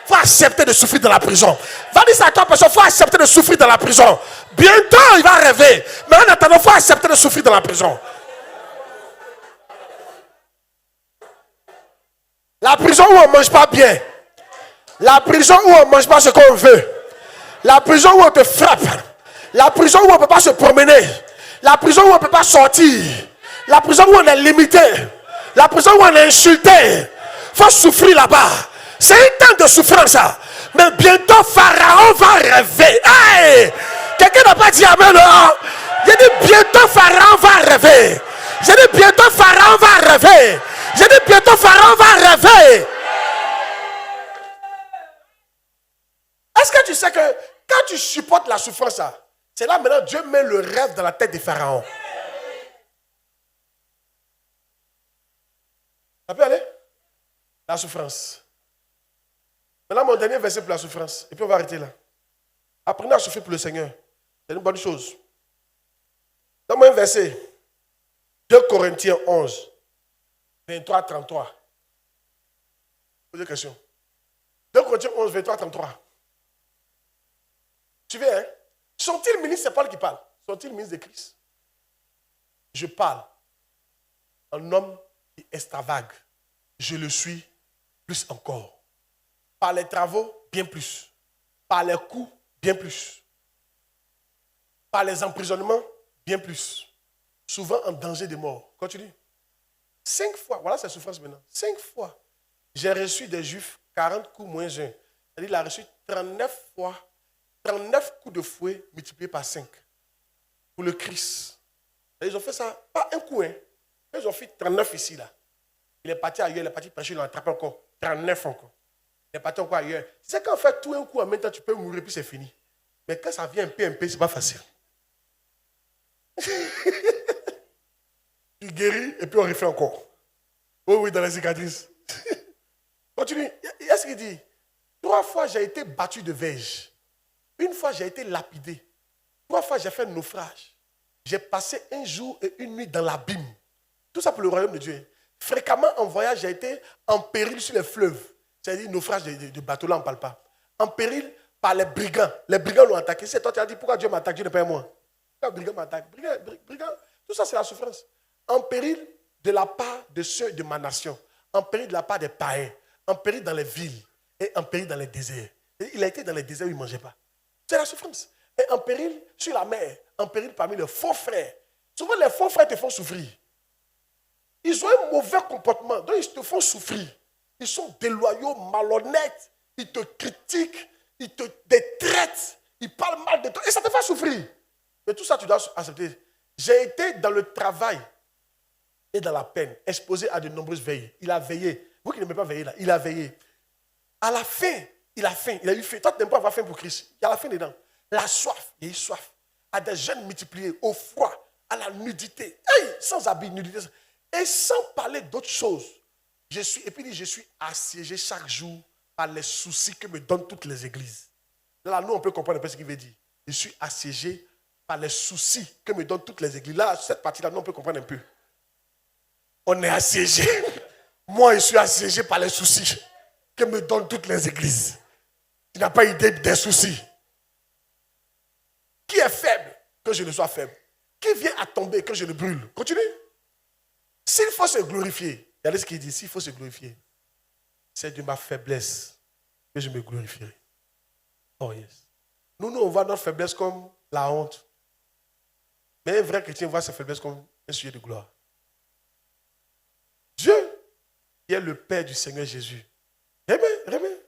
faut accepter de souffrir dans la prison. Va dire ça à toi, personne, il faut accepter de souffrir dans la prison. Bientôt il va rêver. Mais en attendant, il faut accepter de souffrir dans la prison. La prison où on ne mange pas bien. La prison où on ne mange pas ce qu'on veut. La prison où on te frappe. La prison où on ne peut pas se promener. La prison où on ne peut pas sortir. La prison où on est limité. La prison où on est insulté. Il faut souffrir là-bas. C'est un temps de souffrance. Ça. Mais bientôt Pharaon va rêver. Hey! Quelqu'un n'a pas dit amen. J'ai dit bientôt Pharaon va rêver. J'ai dit bientôt Pharaon va rêver. J'ai dit bientôt Pharaon va rêver. Est-ce que tu sais que quand tu supportes la souffrance, c'est là maintenant Dieu met le rêve dans la tête des pharaons. Ça peut aller? La souffrance. Maintenant, mon dernier verset pour la souffrance. Et puis on va arrêter là. Apprenez à souffrir pour le Seigneur. C'est une bonne chose. Donne-moi un verset. 2 Corinthiens 11, 23, 33. Posez une question. 2 Corinthiens 11, 23, 33. Tu veux, hein? Sont-ils ministres? C'est Paul qui parle. Sont-ils ministres de Christ? Je parle. Un homme qui extravage. Je le suis plus encore. Par les travaux, bien plus. Par les coups, bien plus. Par les emprisonnements, bien plus. Souvent en danger de mort. Continue. 5 fois, voilà sa souffrance maintenant. 5 fois, j'ai reçu des Juifs 40 coups moins 1. C'est-à-dire qu'il a reçu 39 fois, 39 coups de fouet multipliés par 5. Pour le Christ. Et ils ont fait ça, pas un coup, hein. Ils ont fait 39 ici, là. Il est parti ailleurs, il est parti prêcher, il a attrapé encore. 39 encore. Il est parti encore ailleurs. Tu sais, quand on fait tout un coup en même temps, tu peux mourir, puis c'est fini. Mais quand ça vient un peu, c'est pas facile. Tu guéris et puis on refait encore. Oui, dans les cicatrices. Continue. Est-ce qu'il dit? 3 fois j'ai été battu de verge. 1 fois j'ai été lapidé. 3 fois j'ai fait un naufrage. J'ai passé 1 jour et 1 nuit dans l'abîme. Tout ça pour le royaume de Dieu. Fréquemment en voyage, j'ai été en péril sur les fleuves. C'est-à-dire naufrage de bateau, là on ne parle pas. En péril par les brigands. Les brigands l'ont attaqué. C'est toi qui as dit pourquoi Dieu m'attaque, Dieu n'est pas moi. Pourquoi les brigands m'attaquent? Brigands, tout ça c'est la souffrance. En péril de la part de ceux de ma nation. En péril de la part des païens. En péril dans les villes. Et en péril dans les déserts. Il a été dans les déserts où il ne mangeait pas. C'est la souffrance. Et en péril sur la mer. En péril parmi les faux frères. Souvent les faux frères te font souffrir. Ils ont un mauvais comportement. Donc ils te font souffrir. Ils sont déloyaux, malhonnêtes. Ils te critiquent. Ils te détraitent. Ils parlent mal de toi. Et ça te fait souffrir. Mais tout ça, tu dois accepter. J'ai été dans le travail et dans la peine, exposé à de nombreuses veilles. Il a veillé. Vous qui n'aimez pas veiller là, il a veillé. À la fin, il a faim. Il a eu faim. Toi, tu n'aimes pas avoir faim pour Christ. Il y a la faim dedans. La soif, il y a eu soif. À des jeûnes multipliés, au froid, à la nudité. Hey, sans habit, nudité. Et sans parler d'autre chose. Et puis il dit, je suis assiégé chaque jour par les soucis que me donnent toutes les églises. Là, nous, on peut comprendre un peu ce qu'il veut dire. Je suis assiégé par les soucis que me donnent toutes les églises. Là, cette partie-là, nous, on peut comprendre un peu. On est assiégé. Moi, je suis assiégé par les soucis que me donnent toutes les églises. Tu n'as pas idée des soucis. Qui est faible? Que je ne sois faible. Qui vient à tomber? Que je le brûle. Continue. S'il faut se glorifier, regardez ce qu'il dit, s'il faut se glorifier, c'est de ma faiblesse que je me glorifierai. Oh yes. Nous, on voit notre faiblesse comme la honte. Mais un vrai chrétien voit sa faiblesse comme un sujet de gloire. Dieu, qui est le Père du Seigneur Jésus. Remets.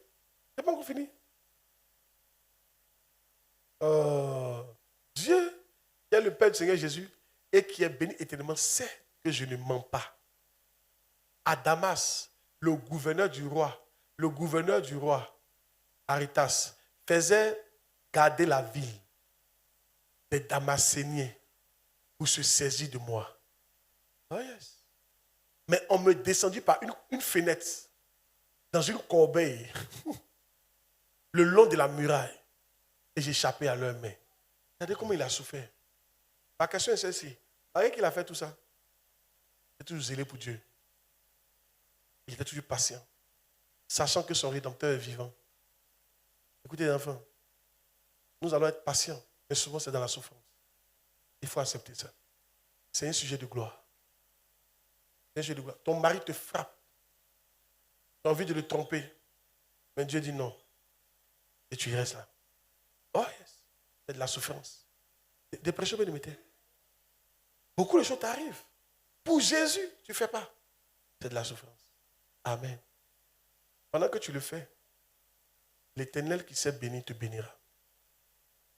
C'est pas encore fini. Dieu, qui est le Père du Seigneur Jésus et qui est béni éternellement, sait que je ne mens pas. À Damas, le gouverneur du roi, Arétas, faisait garder la ville des Damascéniens pour se saisir de moi. Oh yes. Mais on me descendit par une fenêtre dans une corbeille le long de la muraille et j'échappais à leurs mains. Regardez comment il a souffert. La question est celle-ci. Regardez qu'il a fait tout ça. Il était toujours zélé pour Dieu. Il était toujours patient, sachant que son Rédempteur est vivant. Écoutez les enfants, nous allons être patients, mais souvent c'est dans la souffrance. Il faut accepter ça. C'est un sujet de gloire. C'est un sujet de gloire. Ton mari te frappe. Tu as envie de le tromper. Mais Dieu dit non. Et tu y restes là. Oh yes. C'est de la souffrance. Dépression, bien aimé. Beaucoup de choses t'arrivent. Pour Jésus, tu ne fais pas. C'est de la souffrance. Amen. Pendant que tu le fais, l'Éternel qui s'est béni te bénira.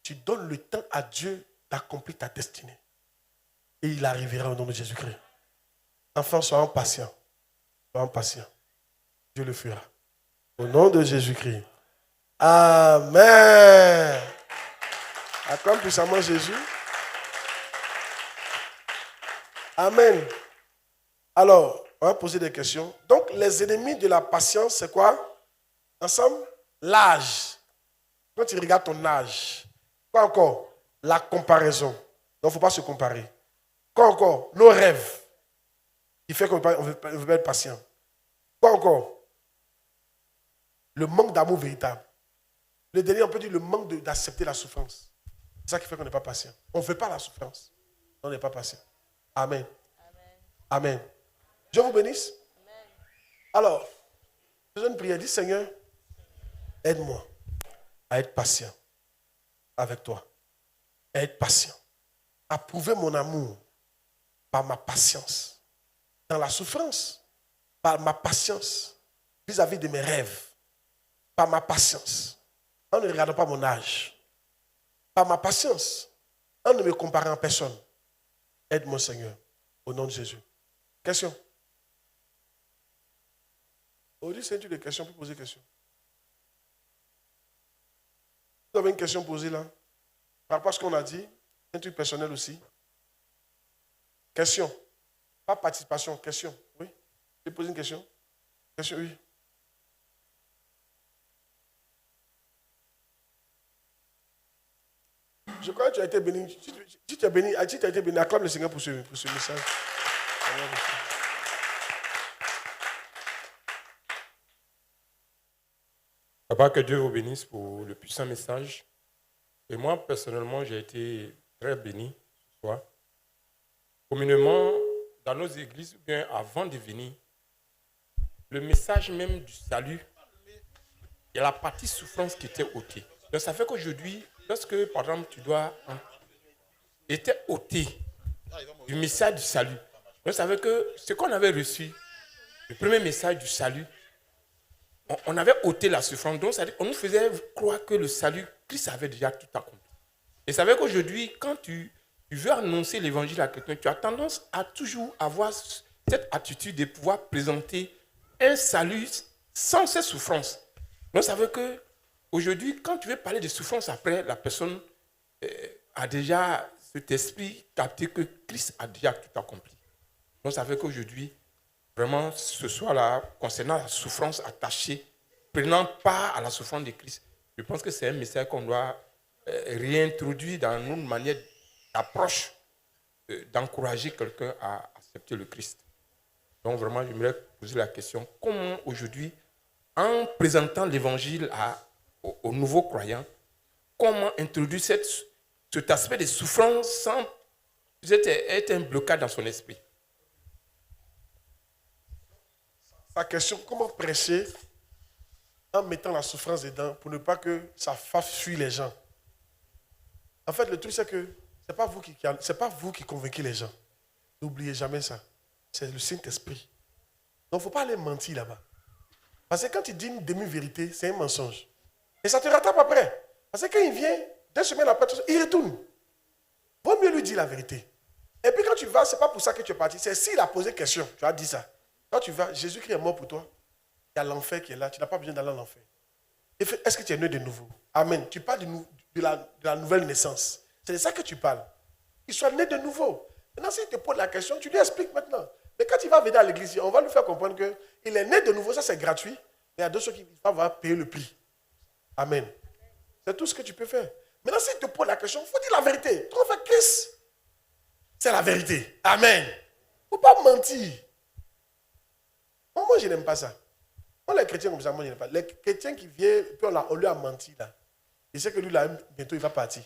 Tu donnes le temps à Dieu d'accomplir ta destinée. Et il arrivera au nom de Jésus-Christ. Enfants, soyons patients. Soyons patients. Dieu le fera. Au nom de Jésus-Christ. Amen. Acclame puissamment Jésus. Amen. Alors, on va poser des questions. Donc, les ennemis de la patience, c'est quoi? Ensemble, l'âge. Quand tu regardes ton âge. Quoi encore? La comparaison. Donc, il ne faut pas se comparer. Quoi encore? Nos rêves. Qui fait qu'on ne veut pas être patient. Quoi encore? Le manque d'amour véritable. Le dernier, on peut dire le manque d'accepter la souffrance. C'est ça qui fait qu'on n'est pas patient. On ne veut pas la souffrance. On n'est pas patient. Amen. Amen. Dieu vous bénisse. Amen. Alors, faisons une prière. Dis Seigneur, aide-moi à être patient avec toi. À être patient. À prouver mon amour par ma patience. Dans la souffrance, par ma patience vis-à-vis de mes rêves. Par ma patience. En ne regardant pas mon âge. Par ma patience. En ne me comparant à personne. Aide-moi Seigneur. Au nom de Jésus. Question. Aujourd'hui, c'est une question pour poser question. Vous avez une question posée là? Par rapport à ce qu'on a dit, c'est un truc personnel aussi. Question. Pas participation, question. Oui? Je vais poser une question. Question, oui. Je crois que tu as été béni. Si tu as été béni, acclame le Seigneur pour ce message.
Papa, que Dieu vous bénisse pour le puissant message. Et moi, personnellement, j'ai été très béni ce soir. Communément, dans nos églises, bien avant de venir, le message même du salut, il y a la partie souffrance qui était ôtée. Donc ça fait qu'aujourd'hui, lorsque, par exemple, tu dois être ôté du message du salut, donc ça fait que ce qu'on avait reçu, le premier message du salut, on avait ôté la souffrance. Donc on nous faisait croire que le salut, Christ avait déjà tout accompli. Et ça veut dire qu'aujourd'hui, quand tu veux annoncer l'évangile à quelqu'un, tu as tendance à toujours avoir cette attitude de pouvoir présenter un salut sans ces souffrances. Donc ça veut dire qu'aujourd'hui, quand tu veux parler de souffrance après, la personne a déjà cet esprit capté que Christ a déjà tout accompli. Donc ça veut dire qu'aujourd'hui, vraiment, ce soir-là, concernant la souffrance attachée, prenant part à la souffrance de Christ, je pense que c'est un message qu'on doit réintroduire dans notre manière d'approche, d'encourager quelqu'un à accepter le Christ. Donc vraiment, j'aimerais poser la question, comment aujourd'hui, en présentant l'évangile aux nouveaux croyants, comment introduire cet aspect de souffrance sans être un blocage dans son esprit?
sa question, comment prêcher en mettant la souffrance dedans pour ne pas que ça fasse fuir les gens. En fait, le truc, c'est que ce n'est pas vous qui convainquez les gens. N'oubliez jamais ça. C'est le Saint-Esprit. Donc, il ne faut pas aller mentir là-bas. Parce que quand tu dis une demi-vérité, c'est un mensonge. Et ça te rattrape après. Parce que quand il vient, 2 semaines après, il retourne. Vaut mieux lui dire la vérité. Et puis quand tu vas, ce n'est pas pour ça que tu es parti. C'est s'il a posé question, tu as dit ça. Quand tu vas, Jésus-Christ est mort pour toi. Il y a l'enfer qui est là. Tu n'as pas besoin d'aller en enfer. Est-ce que tu es né de nouveau? Amen. Tu parles de la nouvelle naissance. C'est de ça que tu parles. Qu'il soit né de nouveau. Maintenant, s'il te pose la question, tu lui expliques maintenant. Mais quand il va venir à l'église, on va lui faire comprendre qu'il est né de nouveau. Ça, c'est gratuit. Mais il y a d'autres choses qui vont payer le prix. Amen. C'est tout ce que tu peux faire. Maintenant, s'il te pose la question, il faut dire la vérité. Tu fais Christ. C'est la vérité. Amen. Il ne faut pas mentir. Moi, je n'aime pas ça. Moi, les chrétiens comme ça, moi, je n'aime pas. Les chrétiens qui viennent, puis on lui a menti là. Je sais que lui, là, bientôt, il va partir.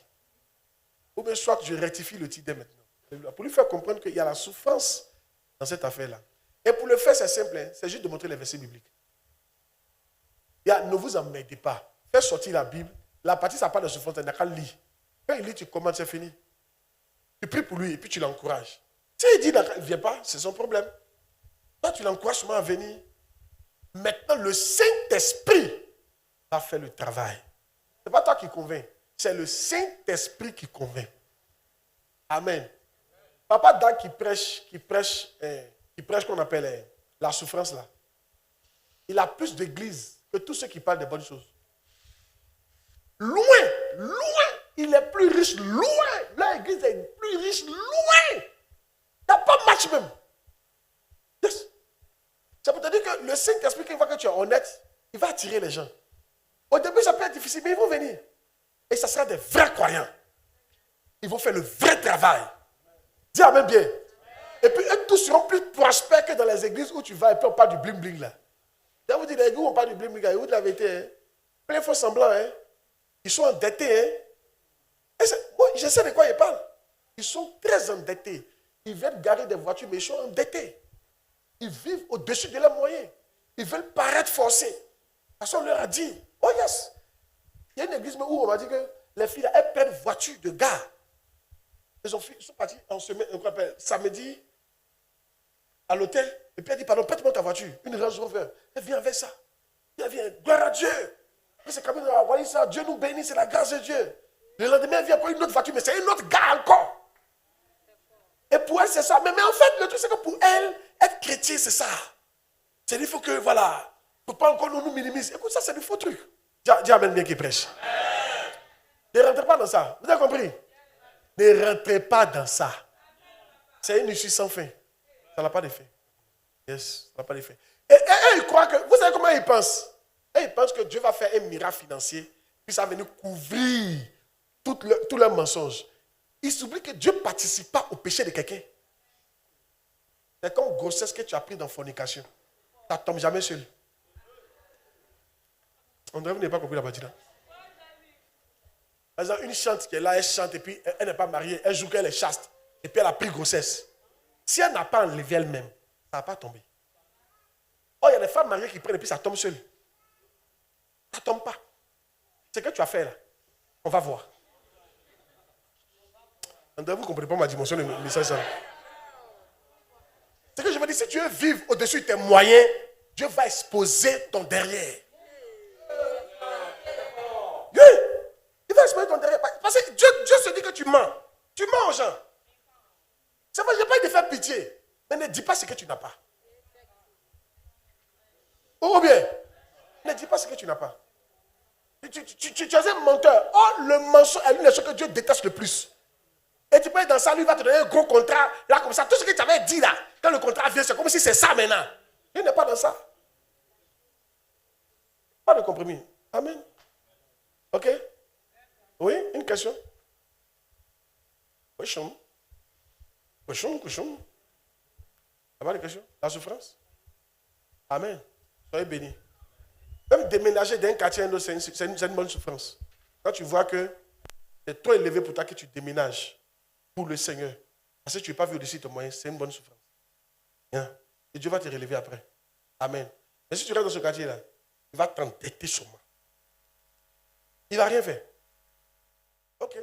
Ou bien soit je rectifie le titre dès maintenant. Pour lui faire comprendre qu'il y a la souffrance dans cette affaire-là. Et pour le faire, c'est simple. Hein? C'est juste de montrer les versets bibliques. Ne vous emmerdez pas. Fais sortir la Bible. La partie, ça parle de souffrance. Il n'a qu'à lire. Quand il lit, tu commences, c'est fini. Tu pries pour lui et puis tu l'encourages. Si il dit qu'il ne vient pas, c'est son problème. Toi, tu l'encourages seulement à venir. Maintenant, le Saint-Esprit va faire le travail. Ce n'est pas toi qui convainc. C'est le Saint-Esprit qui convainc. Amen. Papa Dan qui prêche qu'on appelle la souffrance là. Il a plus d'églises que tous ceux qui parlent des bonnes choses. Loin, il est plus riche, loin. L'église est plus riche, loin. Il n'y a pas de match même. Yes. Ça peut te dire que le Saint-Esprit, une fois que tu es honnête, il va attirer les gens. Au début, ça peut être difficile, mais ils vont venir. Et ça sera des vrais croyants. Ils vont faire le vrai travail. Dis amen bien. Et puis, eux tous seront plus prospères que dans les églises où tu vas et puis on parle du bling-bling là. Je vous dis, les églises où on parle du bling-bling là, où de la vérité, hein? Plein faux semblants, hein? Ils sont endettés, hein? Moi, je sais de quoi ils parlent. Ils sont très endettés. Ils viennent garer des voitures, mais ils sont endettés. Ils vivent au-dessus de leurs moyens. Ils veulent paraître forcés. Parce qu'on leur a dit, oh yes. Il y a une église où on m'a dit que les filles, elles prennent voiture de gars. Ils sont partis en semaine, samedi à l'hôtel. Et puis elle dit, pardon, prête-moi ta voiture. Une Range Rover. Elle vient avec ça. Elle vient, gloire à Dieu. C'est comme voyez ça, Dieu nous bénit, c'est la grâce de Dieu. Le lendemain, elle vient pour une autre voiture, mais c'est un autre gars encore. Et pour elle, c'est ça. Mais en fait, le truc, c'est que pour elle, être chrétien, c'est ça. C'est il faut que, voilà, il ne faut pas encore nous minimiser. Écoute, ça, c'est du faux truc. Dis amen bien qui prêche. Ne rentrez pas dans ça. Vous avez compris? Ne rentrez pas dans ça. C'est une issue sans fin. Ça n'a pas d'effet. Yes, ça n'a pas d'effet. Et ils croient que, vous savez comment ils pensent? Et ils pensent que Dieu va faire un miracle financier, puis ça va venir couvrir tous leurs mensonges. Ils s'oublient que Dieu ne participe pas au péché de quelqu'un. C'est comme grossesse que tu as pris dans fornication. Ça ne tombe jamais seul. On dirait que vous n'avez pas compris la partie là. Par exemple, une chante qui est là, elle chante et puis elle n'est pas mariée, elle joue qu'elle est chaste. Et puis elle a pris grossesse. Si elle n'a pas enlevé elle-même, ça ne va pas tomber. Oh, il y a des femmes mariées qui prennent et puis ça tombe seul. Ça ne tombe pas. C'est ce que tu as fait là. On va voir. Vous ne comprenez pas ma dimension de message. C'est que je veux dire, si tu veux vivre au-dessus de tes moyens, Dieu va exposer ton derrière. Oui, il va exposer ton derrière. Parce que Dieu se dit que tu mens. Tu mens aux gens. C'est vrai, je n'ai pas envie de faire pitié. Mais ne dis pas ce que tu n'as pas. Ou bien, ne dis pas ce que tu n'as pas. Tu es un menteur. Oh, le mensonge est l'une des choses que Dieu déteste le plus. Et tu peux être dans ça, lui va te donner un gros contrat. Là, comme ça, tout ce que tu avais dit là, quand le contrat vient, c'est comme si c'est ça maintenant. Il n'est pas dans ça. Pas de compromis. Amen. Ok? Oui, une question? Cochon. Ça va les questions? La souffrance? Amen. Soyez bénis. Même déménager d'un quartier à un autre, c'est une bonne souffrance. Quand tu vois que c'est trop élevé pour toi que tu déménages pour le Seigneur, parce que tu n'es pas vu au-dessus de ton moyen, c'est une bonne souffrance. Hein? Et Dieu va te relever après. Amen. Mais si tu restes dans ce quartier-là, il va t'endetter sûrement. Il ne va rien faire. Ok.